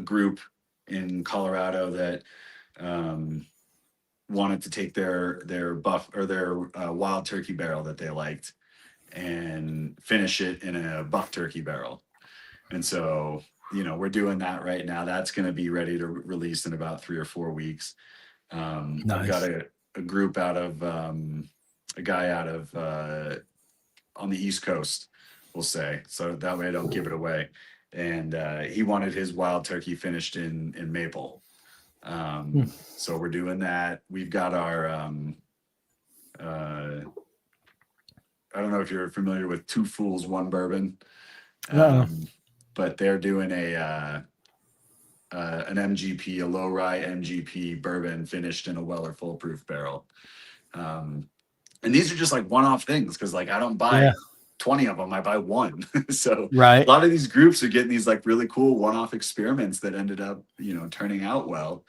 group in Colorado that wanted to take their buff or their wild turkey barrel that they liked and finish it in a buff turkey barrel. And so we're doing that right now. That's going to be ready to release in about 3 or 4 weeks. I've got a group out of a guy out of on the East Coast, we'll say, so that way I don't give it away. And he wanted his wild turkey finished in maple. So we're doing that. We've got our I don't know if you're familiar with Two Fools, One Bourbon, but they're doing an MGP, a low rye MGP bourbon finished in a Weller Full Proof barrel. And these are just like one-off things because like I don't buy 20 of them, I buy one. So a lot of these groups are getting these like really cool one-off experiments that ended up, turning out well.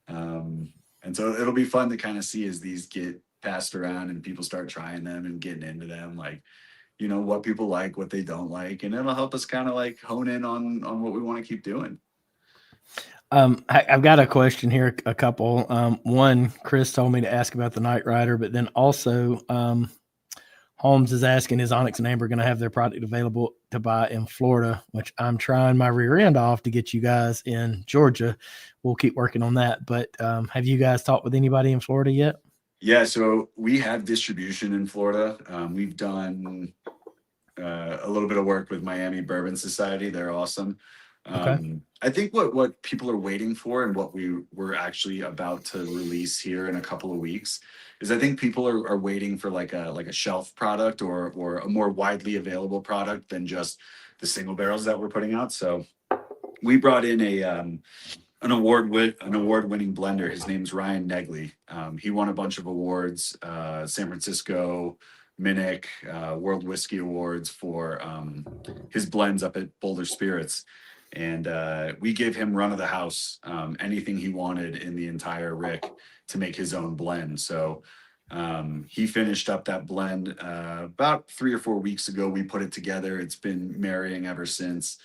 And so it'll be fun to kind of see as these get passed around and people start trying them and getting into them, like, what people like, what they don't like, and it'll help us kind of like hone in on what we want to keep doing.
I've got a question here, a couple. One, Chris told me to ask about the Night Rider, but then also Holmes is asking, is Onyx and Amber going to have their product available to buy in Florida, which I'm trying my rear end off to get you guys in Georgia. We'll keep working on that. But have you guys talked with anybody in Florida yet?
Yeah, so we have distribution in Florida. We've done a little bit of work with Miami Bourbon Society. They're awesome.
Okay.
I think what people are waiting for and what we're actually about to release here in a couple of weeks is I think people are waiting for like a shelf product or a more widely available product than just the single barrels that we're putting out. So we brought in an award-winning blender. His name's Ryan Negley. He won a bunch of awards, San Francisco, Minnick, World Whiskey Awards for his blends up at Boulder Spirits. And we gave him run of the house, anything he wanted in the entire rick to make his own blend. So he finished up that blend about 3 or 4 weeks ago. We put it together. It's been marrying ever since.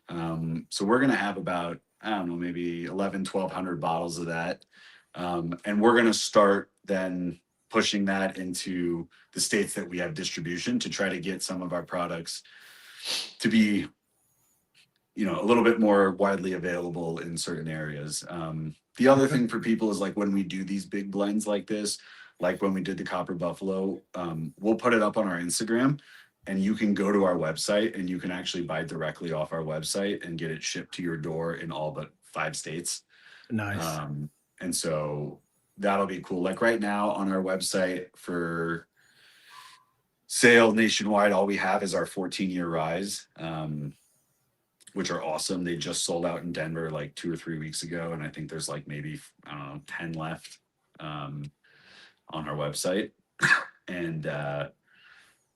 So we're going to have about, I don't know, maybe 1,100 bottles of that. And we're going to start then pushing that into the states that we have distribution to try to get some of our products to be, a little bit more widely available in certain areas. The other thing for people is like when we do these big blends like this, like when we did the Copper Buffalo, we'll put it up on our Instagram. And you can go to our website and you can actually buy directly off our website and get it shipped to your door in all but 5 states.
Nice.
And so that'll be cool. Like right now on our website for sale nationwide, all we have is our 14-year rise, which are awesome. They just sold out in Denver like 2 or 3 weeks ago. And I think there's like maybe, I don't know, 10 left on our website. And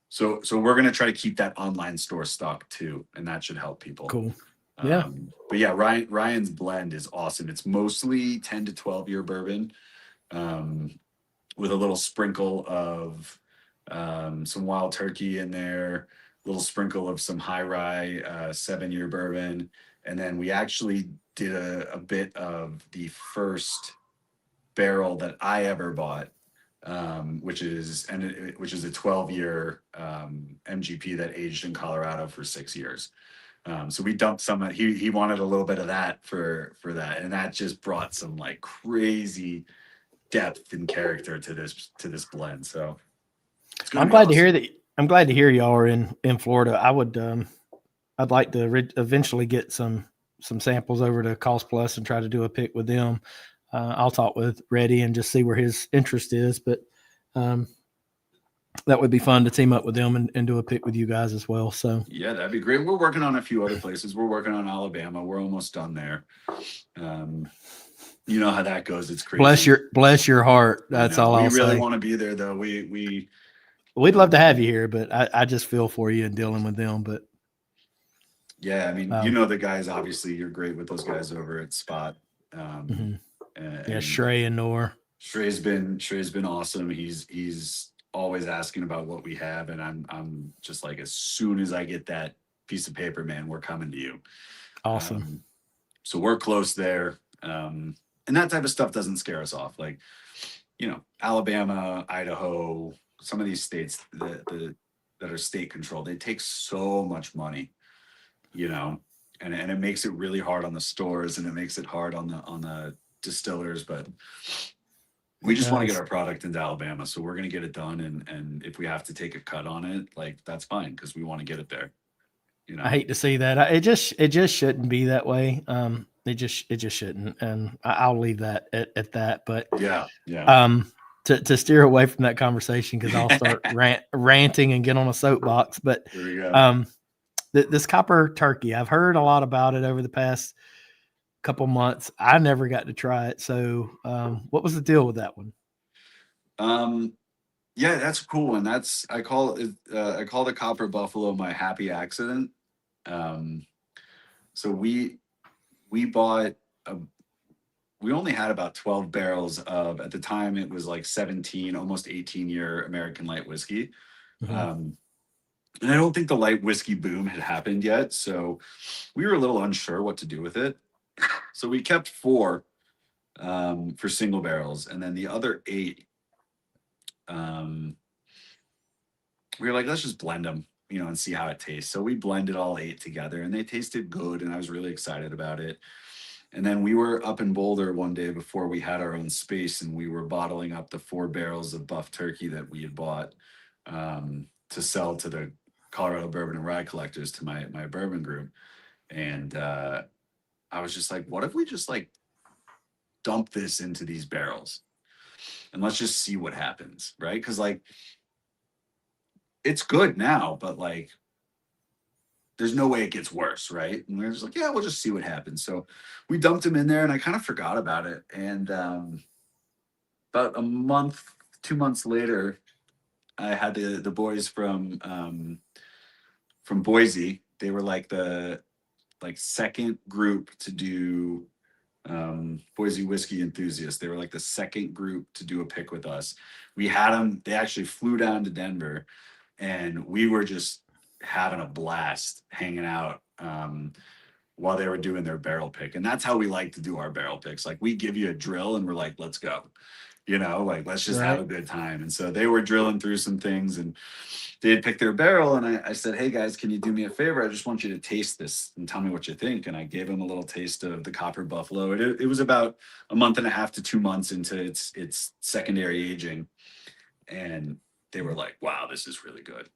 So we're going to try to keep that online store stock too, and that should help people.
Cool. Yeah.
But yeah, Ryan's blend is awesome. It's mostly 10 to 12-year bourbon with a little sprinkle of some wild turkey in there, a little sprinkle of some high rye 7-year bourbon. And then we actually did a bit of the first barrel that I ever bought. Which is a 12-year MGP that aged in Colorado for 6 years. So we dumped some. He wanted a little bit of that for that, and that just brought some like crazy depth and character to this blend. So
I'm glad to hear that. I'm glad to hear y'all are in Florida. I'd like to eventually get some samples over to Cost Plus and try to do a pick with them. I'll talk with Reddy and just see where his interest is. But that would be fun to team up with them and do a pick with you guys as well. So
Yeah, that'd be great. We're working on a few other places. We're working on Alabama. We're almost done there. You know how that goes. It's crazy.
bless your heart.
I
That's
know.
all
We
I'll
really
say.
want to be there though.
We'd love to have you here, but I just feel for you and dealing with them. But
yeah, I mean, you know the guys. Obviously, you're great with those guys over at Spot.
yeah,
And
Shrey and Nor.
Shrey's been awesome. He's always asking about what we have, and I'm just like, as soon as I get that piece of paper, man, we're coming to you.
Awesome.
So we're close there, and that type of stuff doesn't scare us off. Like, you know, Alabama, Idaho, some of these states that are state controlled, they take so much money, you know, and it makes it really hard on the stores, and it makes it hard on the distillers, but we just want to get our product into Alabama, so we're going to get it done. And if we have to take a cut on it, like, that's fine, because we want to get it there. You know,
I hate to see that. It just shouldn't be that way. It just shouldn't, and I'll leave that at that. But
yeah.
To steer away from that conversation, because I'll start ranting and get on a soapbox. But
There we go.
This copper turkey, I've heard a lot about it over the past couple months. I never got to try it. So, what was the deal with that one?
Yeah, that's a cool one. That's I call the Copper Buffalo my happy accident. So we bought we only had about 12 barrels of, at the time it was like 17, almost 18-year American light whiskey. And I don't think the light whiskey boom had happened yet, so we were a little unsure what to do with it. So we kept 4 for single barrels, and then the other 8, we were like, let's just blend them, you know, and see how it tastes. So we blended all 8 together, and they tasted good, and I was really excited about it. And then we were up in Boulder one day before we had our own space, and we were bottling up the 4 barrels of buff turkey that we had bought to sell to the Colorado Bourbon and Rye collectors, to my bourbon group. And I was just like, what if we just like dump this into these barrels and let's just see what happens, right? Because like, it's good now, but like, there's no way it gets worse, right? And we were just like, yeah, we'll just see what happens. So we dumped them in there, and I kind of forgot about it. And about a month, 2 months later, I had the boys from Boise. They were like the second group to do Boise whiskey enthusiasts. They were like the second group to do a pick with us. We had them. They actually flew down to Denver, and we were just having a blast hanging out while they were doing their barrel pick. And that's how we like to do our barrel picks. Like, we give you a drill and we're like, let's go, you know, like, let's just have a good time. And so they were drilling through some things, and they had picked their barrel. And I said, hey guys, can you do me a favor? I just want you to taste this and tell me what you think. And I gave them a little taste of the Copper Buffalo. It was about a month and a half to 2 months into its secondary aging. And they were like, wow, this is really good.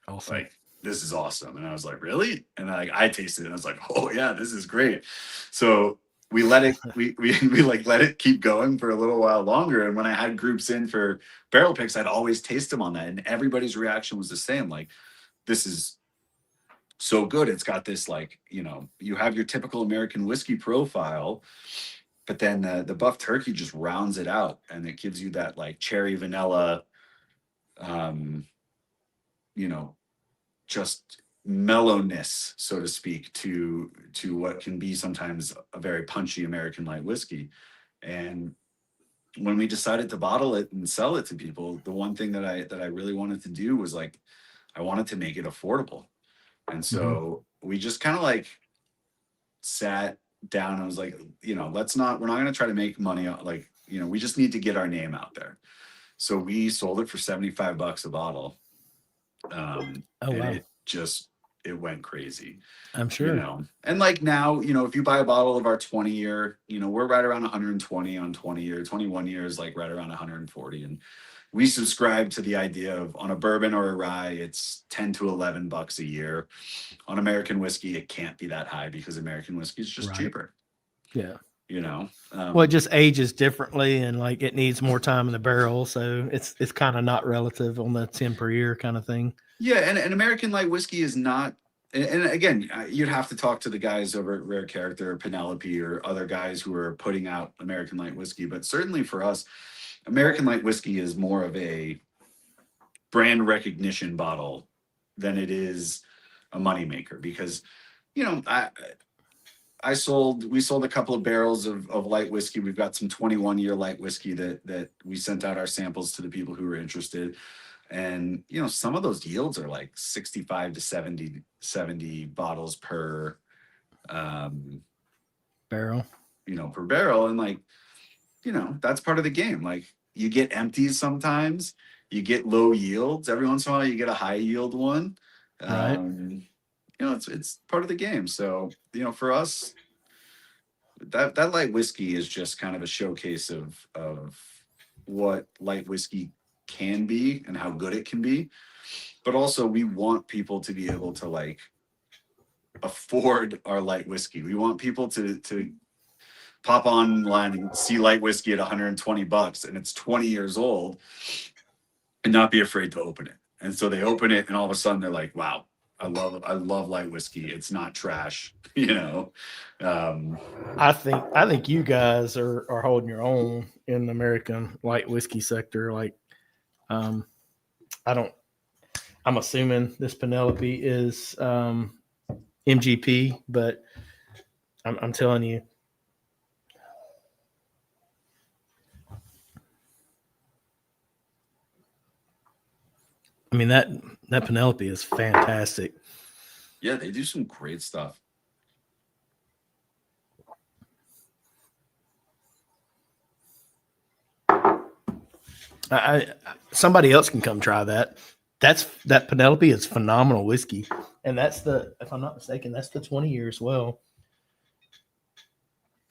Awesome.
Like, this is awesome. And I was like, really? And I tasted it, and I was like, oh yeah, this is great. So we let it, we like let it keep going for a little while longer. And when I had groups in for barrel picks, I'd always taste them on that. And everybody's reaction was the same. Like, this is so good. It's got this, like, you know, you have your typical American whiskey profile, but then the buff turkey just rounds it out, and it gives you that like cherry vanilla, you know, just mellowness, so to speak, to what can be sometimes a very punchy American light whiskey. And when we decided to bottle it and sell it to people, the one thing that I really wanted to do was, like, I wanted to make it affordable. And so we just kind of like sat down and was like, you know, we're not going to try to make money. Like, you know, we just need to get our name out there. So we sold it for $75 a bottle. And wow. It went crazy.
I'm sure.
You know, and like now, you know, if you buy a bottle of our 20-year, you know, we're right around 120 on 20-year, 21 years, like right around 140. And we subscribe to the idea of, on a bourbon or a rye, it's $10 to $11 a year. On American whiskey, it can't be that high, because American whiskey is just cheaper.
Yeah.
you know.
Well, it just ages differently, and like it needs more time in the barrel, so it's kind of not relative on the 10 per year kind of thing.
Yeah, and American light whiskey is not. And again, you'd have to talk to the guys over at Rare Character or Penelope or other guys who are putting out American light whiskey. But certainly for us, American light whiskey is more of a brand recognition bottle than it is a moneymaker, because we sold a couple of barrels of light whiskey. We've got some 21-year light whiskey that we sent out our samples to the people who were interested. And, some of those yields are like 65 to 70 bottles per,
barrel.
Per barrel. And like, that's part of the game. Like you get empties sometimes, you get low yields. Every once in a while you get a high yield one.
Right.
It's part of the game. So, for us, that light whiskey is just kind of a showcase of what light whiskey can be and how good it can be. But also we want people to be able to like afford our light whiskey. We want people to pop online and see light whiskey at $120 and it's 20 years old and not be afraid to open it. And so they open it and all of a sudden they're like, wow, I love light whiskey. It's not trash,
I think you guys are holding your own in the American light whiskey sector. Like, I'm assuming this Penelope is MGP, but I'm telling you, I mean that Penelope is fantastic.
Yeah, they do some great stuff.
Somebody else can come try that. That Penelope is phenomenal whiskey, and if I'm not mistaken, that's the 20 year as well.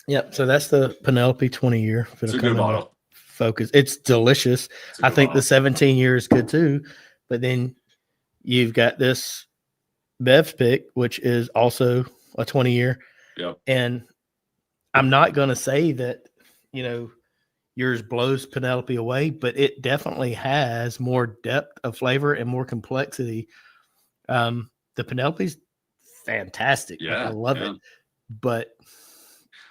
Yep. So that's the Penelope 20 year.
It's a good bottle.
Focus. It's delicious. I think the 17 year is good too, but then you've got this Bev's pick, which is also a 20 year.
Yep.
And I'm not going to say that, yours blows Penelope away, but it definitely has more depth of flavor and more complexity. The Penelope's fantastic.
Yeah,
I love it. But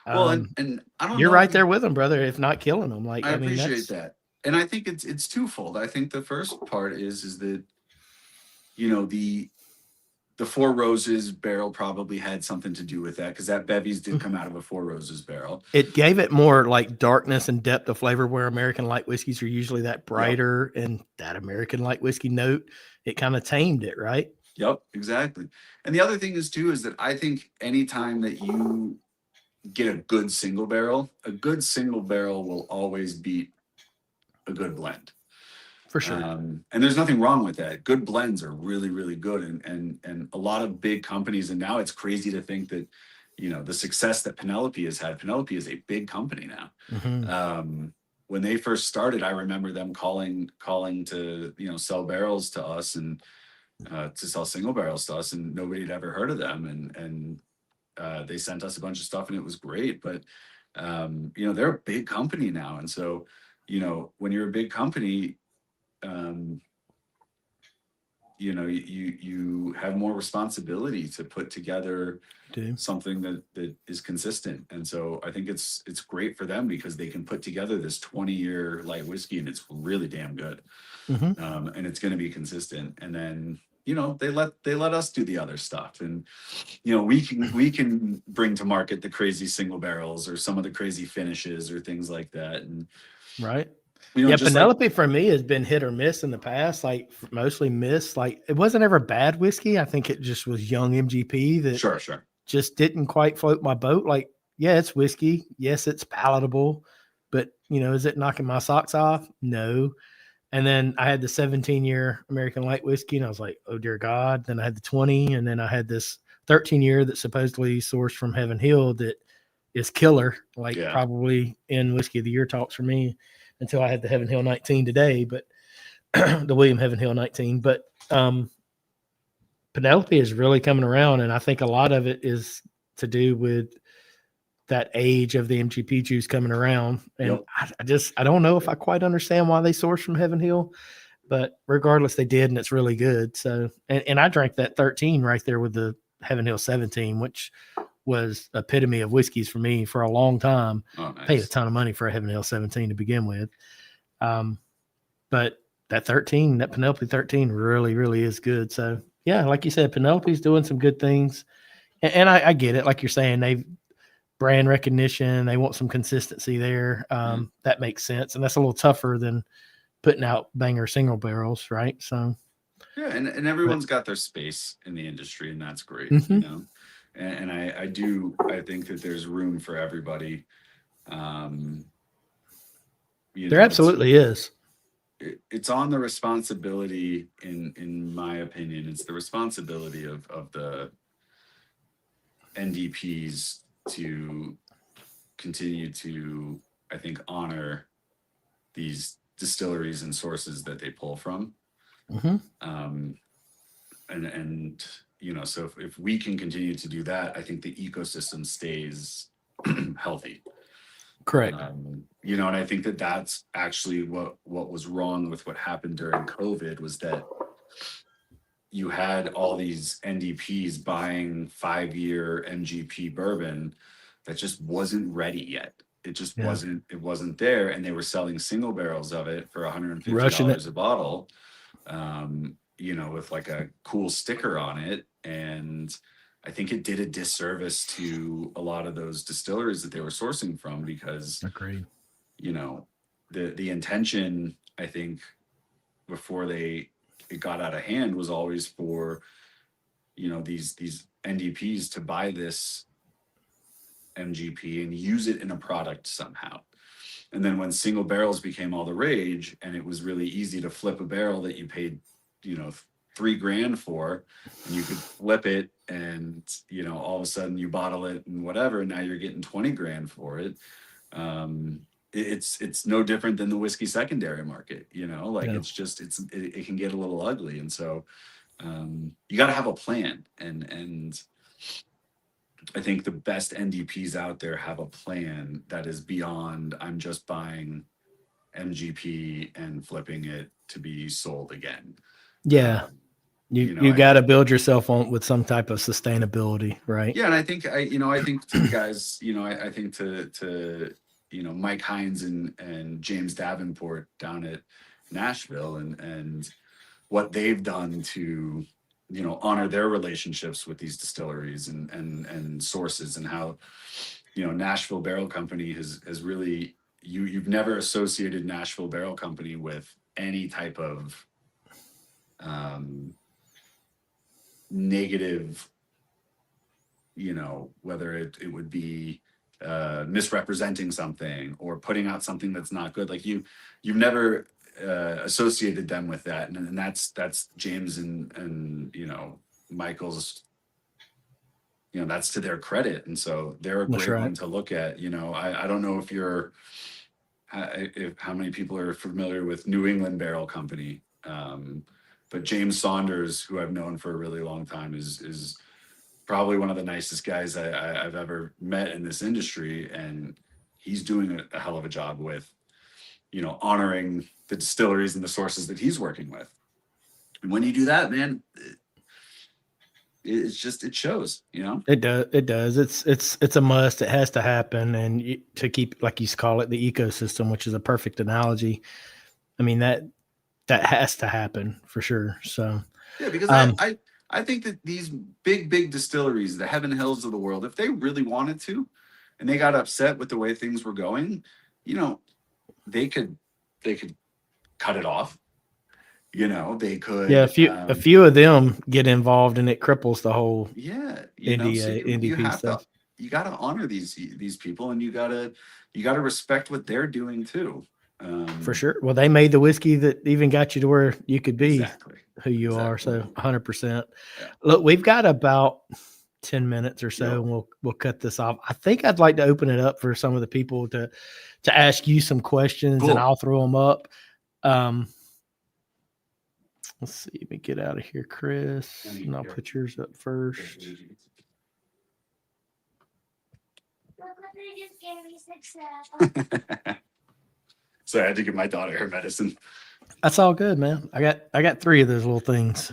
and I don't.
You're right there with them, brother. If not killing them, like
I appreciate that, and I think it's twofold. I think the first part is that the Four Roses barrel probably had something to do with that, because that Bevies did come out of a Four Roses barrel.
It gave it more like darkness and depth of flavor, where American light whiskeys are usually that brighter, and that American light whiskey note, it kind of tamed it, right?
Yep, exactly. And the other thing is that I think anytime that you get a good single barrel will always beat a good blend.
For sure.
And there's nothing wrong with that. Good blends are really, really good. And a lot of big companies, and now it's crazy to think that, the success that Penelope has had. Penelope is a big company now.
Mm-hmm.
When they first started, I remember them calling to, sell barrels to us and to sell single barrels to us, and nobody had ever heard of them. And they sent us a bunch of stuff and it was great. But, they're a big company now. And so, when you're a big company, you have more responsibility to put together something that is consistent. And so I think it's great for them, because they can put together this 20-year light whiskey and it's really damn good.
Mm-hmm.
And it's going to be consistent. And then, they let us do the other stuff. And, we can bring to market the crazy single barrels or some of the crazy finishes or things like that. And
right. Penelope for me has been hit or miss in the past, like mostly miss. Like it wasn't ever bad whiskey. I think it just was young MGP that
sure
just didn't quite float my boat. Like, yeah, it's whiskey. Yes, it's palatable, but is it knocking my socks off? No. And then I had the 17-year American light whiskey, and I was like, oh dear God. Then I had the 20, and then I had this 13-year that's supposedly sourced from Heaven Hill that is killer, probably in whiskey of the year talks for me, until I had the Heaven Hill 19 today, but the William Heaven Hill 19. But Penelope is really coming around, and I think a lot of it is to do with that age of the MGP juice coming around. And
Yep.
I don't know if I quite understand why they source from Heaven Hill, but regardless, they did, and it's really good. So, and I drank that 13 right there with the Heaven Hill 17, which was epitome of whiskeys for me for a long time.
Oh, nice.
Paid a ton of money for a Heaven Hill 17 to begin with. But that 13, that Penelope 13 really, really is good. So yeah, like you said, Penelope's doing some good things. And I get it. Like you're saying, they've brand recognition. They want some consistency there. That makes sense. And that's a little tougher than putting out banger single barrels, right? So
yeah, and everyone's got their space in the industry, and that's great,
Mhm.
you know. And I think that there's room for everybody. You
there
know,
absolutely is.
it's on the responsibility, in my opinion, it's the responsibility of the NDPs to continue to, I think, honor these distilleries and sources that they pull from.
Mhm.
And you know, so if we can continue to do that, I think the ecosystem stays healthy.
Correct.
You know, and I think that that's actually what was wrong with what happened during COVID, was that you had all these NDPs buying 5-year MGP bourbon that just wasn't ready yet. It just
Yeah.
wasn't there, and they were selling single barrels of it for
Rushing it.
$150 a bottle, you know, with like a cool sticker on it. And I think it did a disservice to a lot of those distilleries that they were sourcing from, because,
Agreed.
you know, the intention, I think, before it got out of hand, was always for, you know, these NDPs to buy this MGP and use it in a product somehow. And then when single barrels became all the rage, and it was really easy to flip a barrel that you paid, you know, $3,000 for, and you could flip it, and, you know, all of a sudden you bottle it and whatever, and now you're getting $20,000 for it. It's no different than the whiskey secondary market, you know, like,
Yeah.
it's just, it can get a little ugly. And so, you got to have a plan. And I think the best NDPs out there have a plan that is beyond, I'm just buying MGP and flipping it to be sold again.
Yeah.
You know,
You got to build yourself on with some type of sustainability, right?
yeah, and I think I think to the guys, you know, I think to you know, Mike Hines and James Davenport down at Nashville, and what they've done to, you know, honor their relationships with these distilleries and sources, and how, you know, Nashville Barrel Company has really, you've never associated Nashville Barrel Company with any type of negative, you know, whether it would be misrepresenting something or putting out something that's not good. Like, you've never associated them with that, and that's James and you know, Michael's, you know, that's to their credit. And so they're a
That's
great
right.
one to look at. You know, I don't know if how many people are familiar with New England Barrel Company, but James Saunders, who I've known for a really long time, is probably one of the nicest guys I've ever met in this industry, and he's doing a hell of a job with, you know, honoring the distilleries and the sources that he's working with. And when you do that, man, it's just, it shows, you know.
It does. It does. It's a must. It has to happen, and to keep, like you call it, the ecosystem, which is a perfect analogy. I mean, that has to happen for sure. So
Yeah, because I think that these big distilleries, the Heaven Hills of the world, if they really wanted to, and they got upset with the way things were going, you know, they could cut it off. You know, they
yeah,
could,
a few of them get involved, and it cripples the whole
yeah, you know, so you
NDP
have to,
stuff.
you got to honor these people, and you got to respect what they're doing too.
For sure. Well, they made the whiskey that even got you to where you could be
Exactly.
who you are.
Exactly.
So 100%.
Yeah.
Look, we've got about 10 minutes or so,
Yep.
and we'll cut this off. I think I'd like to open it up for some of the people to ask you some questions,
Cool.
and I'll throw them up. Let's see. Let me get out of here, Chris, and I'll put yours up first.
So I had to give my daughter her medicine.
That's all good, man. I got 3 of those little things.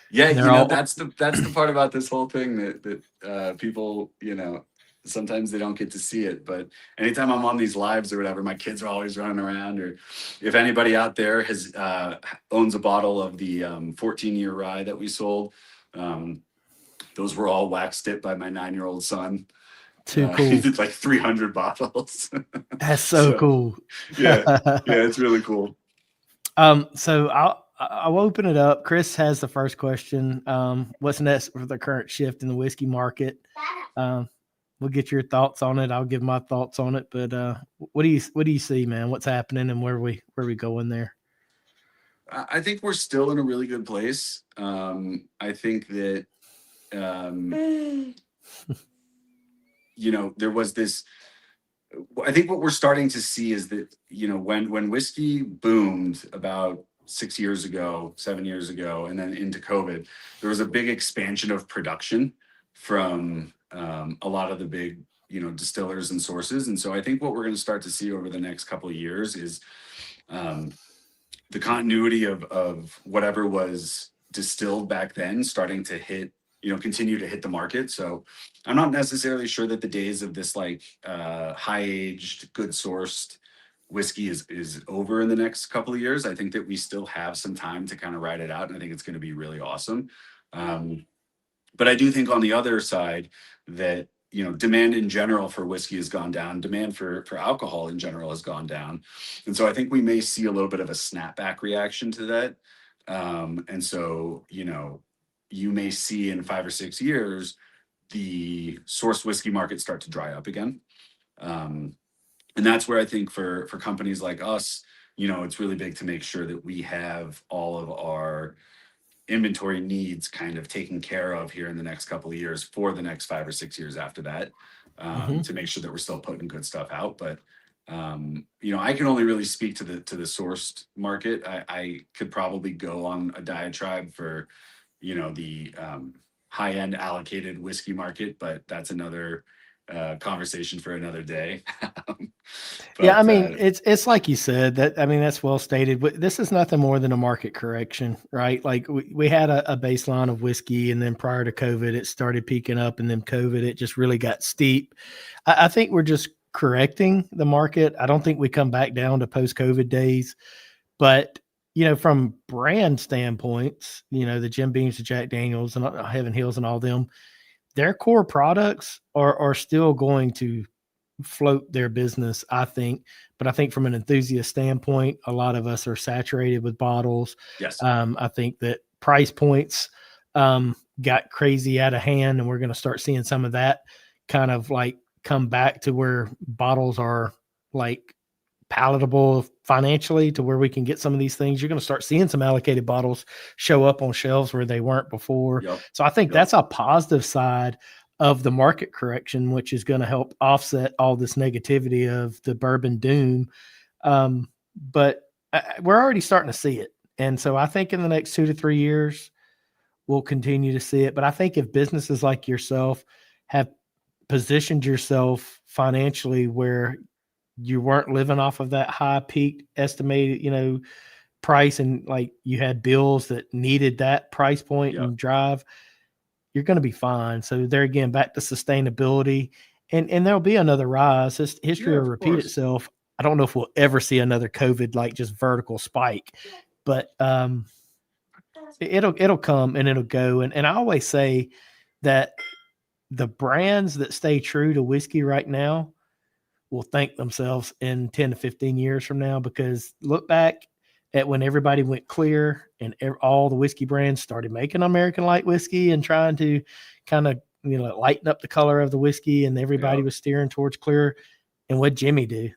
Yeah,
And
you
they're
know,
all
that's the part about this whole thing that people, you know, sometimes they don't get to see it. But anytime I'm on these lives or whatever, my kids are always running around. Or if anybody out there has owns a bottle of the 14-year rye that we sold, those were all wax dipped by my 9-year-old son.
too
He
cool.
did like 300 bottles.
That's so
So
cool.
yeah, yeah, it's really cool.
So I'll open it up. Chris has the first question. What's next for the current shift in the whiskey market? We'll get your thoughts on it. I'll give my thoughts on it. But what do you see, man? What's happening and where we going there?
I think we're still in a really good place. I think that you know, there was this. I think what we're starting to see is that, you know, when whiskey boomed about 6 years ago, 7 years ago, and then into COVID, there was a big expansion of production from a lot of the big, you know, distillers and sources. And so I think what we're going to start to see over the next couple of years is the continuity of whatever was distilled back then starting to hit, you know, continue to hit the market. So I'm not necessarily sure that the days of this like high aged, good sourced whiskey is over in the next couple of years. I think that we still have some time to kind of ride it out, and I think it's going to be really awesome. But I do think on the other side that, you know, demand in general for whiskey has gone down. Demand for alcohol in general has gone down, and so I think we may see a little bit of a snapback reaction to that. And so, you know, you may see in 5 or 6 years the sourced whiskey market start to dry up again. And that's where I think for companies like us, you know, it's really big to make sure that we have all of our inventory needs kind of taken care of here in the next couple of years for the next 5 or 6 years after that, to make sure that we're still putting good stuff out. But you know, I can only really speak to the sourced market. I could probably go on a diatribe for, you know, the high end allocated whiskey market, but that's another conversation for another day.
Yeah, I
But
mean, it's like you said that. I mean, that's well stated. But this is nothing more than a market correction, right? Like we had a baseline of whiskey, and then prior to COVID, it started peaking up, and then COVID, it just really got steep. I think we're just correcting the market. I don't think we come back down to post COVID days, but you know, from brand standpoints, you know, the Jim Beams, the Jack Daniels, and Heaven Hills, and all them, their core products are still going to float their business, I think. But I think from an enthusiast standpoint, a lot of us are saturated with bottles.
yes,
I think that price points got crazy out of hand, and we're going to start seeing some of that kind of like come back to where bottles are like palatable financially to where we can get some of these things. You're going to start seeing some allocated bottles show up on shelves where they weren't before.
yep,
So I think
yep.
that's a positive side of the market correction, which is going to help offset all this negativity of the bourbon doom. But we're already starting to see it. And so I think in the next 2 to 3 years, we'll continue to see it. But I think if businesses like yourself have positioned yourself financially where you weren't living off of that high peak estimated, you know, price, and like you had bills that needed that price point
Yep.
and drive, you're going to be fine. So there again, back to sustainability, and there'll be another rise. History
Yeah,
will
of
repeat
course.
itself. I don't know if we'll ever see another COVID like just vertical spike, but it'll come and it'll go. And I always say that the brands that stay true to whiskey right now will thank themselves in 10 to 15 years from now, because look back at when everybody went clear and all the whiskey brands started making American light whiskey and trying to kind of, you know, lighten up the color of the whiskey, and everybody
Yep.
was steering towards clear. And what Jimmy do?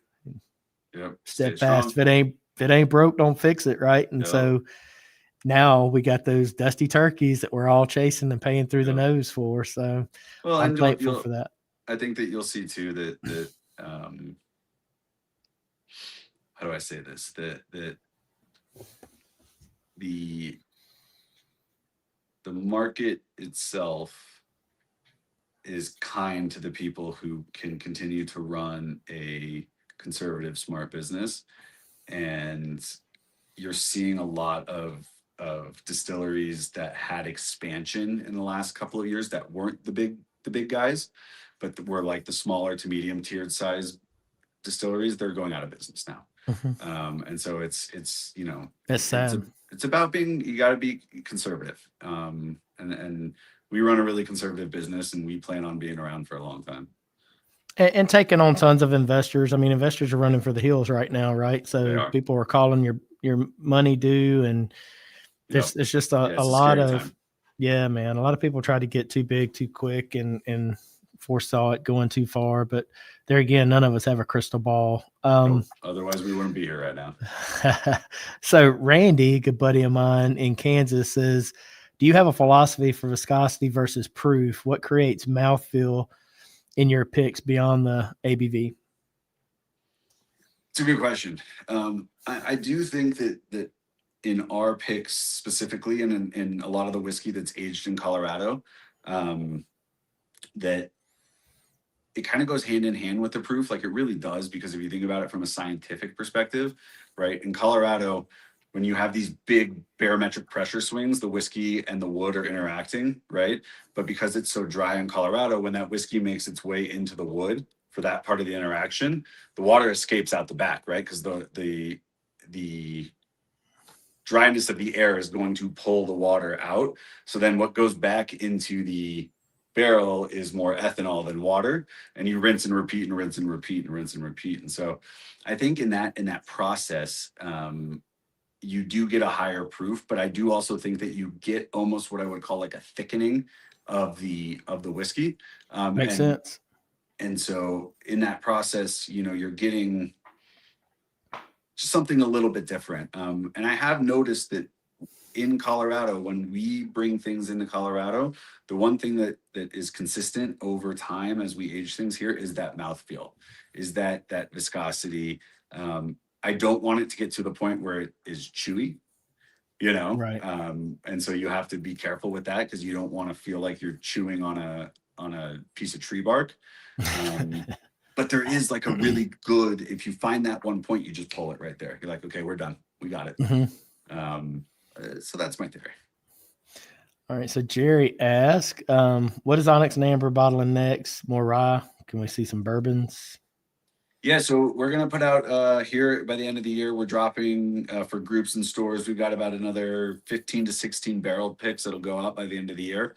Yep. Stay
Steadfast.
strong.
If it ain't broke, don't fix it. Right. And
Yep.
so now we got those dusty turkeys that we're all chasing and paying through the
Yep.
nose for. So
Well,
I'm
and
thankful for that.
I think that you'll see too that how do I say this? That the market itself is kind to the people who can continue to run a conservative, smart business. And you're seeing a lot of distilleries that had expansion in the last couple of years that weren't the big guys, but were like the smaller to medium tiered size distilleries. They're going out of business now.
Mhm.
And so it's you know
That's sad.
it's about being, you got to be conservative. And we run a really conservative business, and we plan on being around for a long time.
And taking on tons of investors. I mean, investors are running for the hills right now, right?
They
So
are.
people are calling your money due, and
Yep.
it's just
Yeah,
a
it's a
lot
scary
of
time.
yeah, man. A lot of people try to get too big too quick and foresaw it going too far. But there again, none of us have a crystal ball.
Nope. Otherwise, we wouldn't be here right now.
So Randy, a good buddy of mine in Kansas, says, "Do you have a philosophy for viscosity versus proof? What creates mouthfeel in your picks beyond the ABV?"
It's a good question. I do think that in our picks specifically, and in a lot of the whiskey that's aged in Colorado, that it kind of goes hand in hand with the proof. Like, it really does, because if you think about it from a scientific perspective, right? In Colorado, when you have these big barometric pressure swings, the whiskey and the wood are interacting, right? But because it's so dry in Colorado, when that whiskey makes its way into the wood for that part of the interaction, the water escapes out the back, right? Because the dryness of the air is going to pull the water out. So then what goes back into the barrel is more ethanol than water, and you rinse and repeat and rinse and repeat and rinse and repeat. And so I think in that process, you do get a higher proof, but I do also think that you get almost what I would call like a thickening of the whiskey.
Makes sense.
And so in that process, you're getting just something a little bit different. And I have noticed that in Colorado, when we bring things into Colorado, the one thing that is consistent over time as we age things here is that mouthfeel, is that viscosity. I don't want it to get to the point where it is chewy,
Right.
and so you have to be careful with that, because you don't want to feel like you're chewing on a piece of tree bark. But there is like a really good, if you find that one point, you just pull it right there. You're like, okay, we're done. We got it. So that's my theory.
All right. So Jerry asked, what is Onyx and Amber bottling next? More rye? Can we see some bourbons?
Yeah, so we're gonna put out here by the end of the year. We're dropping for groups and stores. We've got about another 15 to 16 barrel picks that'll go out by the end of the year.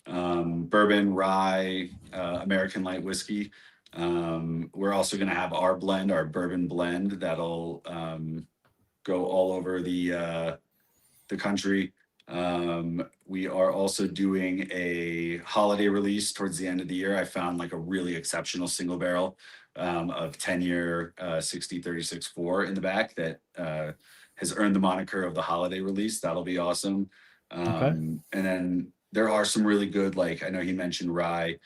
Bourbon, rye, American light whiskey. We're also gonna have our blend, our bourbon blend, that'll go all over the country. We are also doing a holiday release towards the end of the year. I found like a really exceptional single barrel of 10-year 6036-4 in the back that has earned the moniker of the holiday release. That'll be awesome.
Okay.
And then there are some really good, like I know he mentioned rye.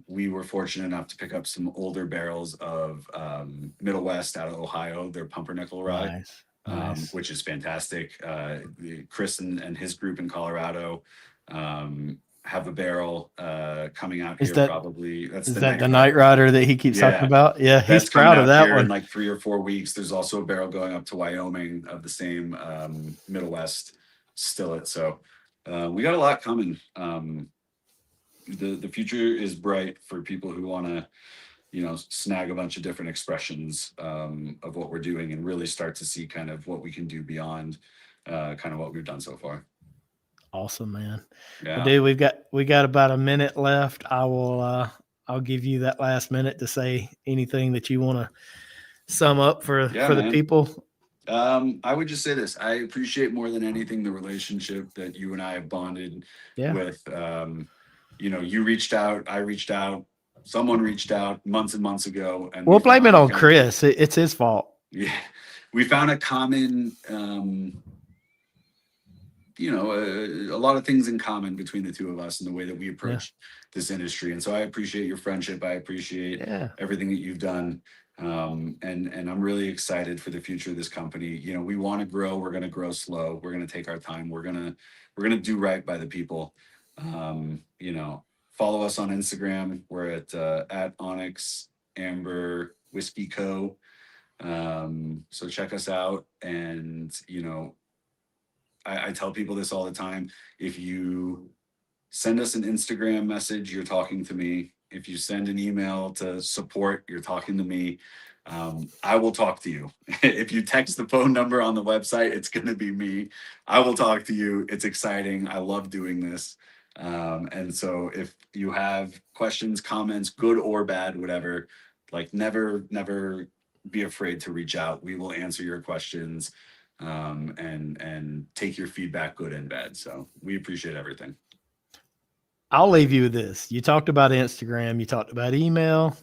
We were fortunate enough to pick up some older barrels of Middle West out of Ohio. They're pumpernickel rye.
Nice.
Which is fantastic. Chris and his group in Colorado have a barrel coming out
Is
here.
that-
Probably
Is that the Night Rider that he keeps talking about? Yeah, he's
That's coming
proud of
out
that
here
one.
in like 3 or 4 weeks. There's also a barrel going up to Wyoming of the same Middle West stillet. So we got a lot coming. The future is bright for people who want to snag a bunch of different expressions of what we're doing and really start to see kind of what we can do beyond kind of what we've done so far.
Awesome, man.
Yeah.
Well, dude, we got about a minute left. I'll give you that last minute to say anything that you want to sum up for the people.
I would just say this. I appreciate more than anything the relationship that you and I have bonded with. You reached out, I reached out, someone reached out months and months ago, and
we'll blame it on Chris. It's his fault.
Yeah, we found a common, a lot of things in common between the two of us and the way that we approach this industry. And so I appreciate your friendship. I appreciate everything that you've done. And I'm really excited for the future of this company. We want to grow. We're going to grow slow. We're going to take our time. We're going to do right by the people. follow us on Instagram. We're at Onyx Amber Whiskey Co. So check us out. And, you know, I tell people this all the time. If you send us an Instagram message, you're talking to me. If you send an email to support, you're talking to me. I will talk to you. If you text the phone number on the website, it's going to be me. I will talk to you. It's exciting. I love doing this. And so if you have questions, comments, good or bad, whatever, like never be afraid to reach out. We will answer your questions and take your feedback, good and bad. So we appreciate everything.
I'll leave you with this. You talked about Instagram. You talked about email.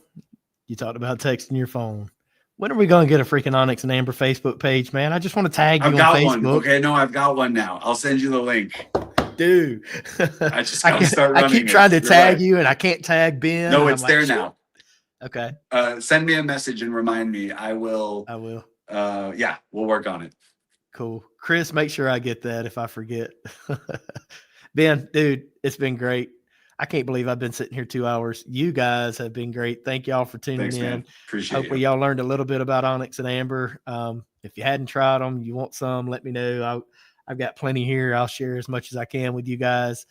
You talked about texting your phone. When are we going to get a freaking Onyx and Amber Facebook page, man? I just want to tag you
I've
on
got
Facebook.
one. Okay, no, I've got one now. I'll send you the link.
Dude.
I just gotta start
I
running
keep
it.
trying to
You're
tag
right.
you, and I can't tag Ben.
No,
and
it's
I'm
there
like, shit.
now.
Okay.
Send me a message and remind me. I will. Yeah, we'll work on it.
Cool. Chris, make sure I get that if I forget. Ben, dude, it's been great. I can't believe I've been sitting here 2 hours. You guys have been great. Thank y'all for tuning
Thanks,
in.
man. Appreciate
Hopefully
you.
y'all learned a little bit about Onyx and Amber. If you hadn't tried them, you want some, let me know. I've got plenty here. I'll share as much as I can with you guys.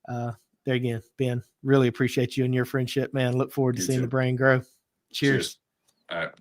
There again, Ben, really appreciate you and your friendship, man. Look forward to
You
seeing
too.
the brain grow. Cheers.
Cheers. All right.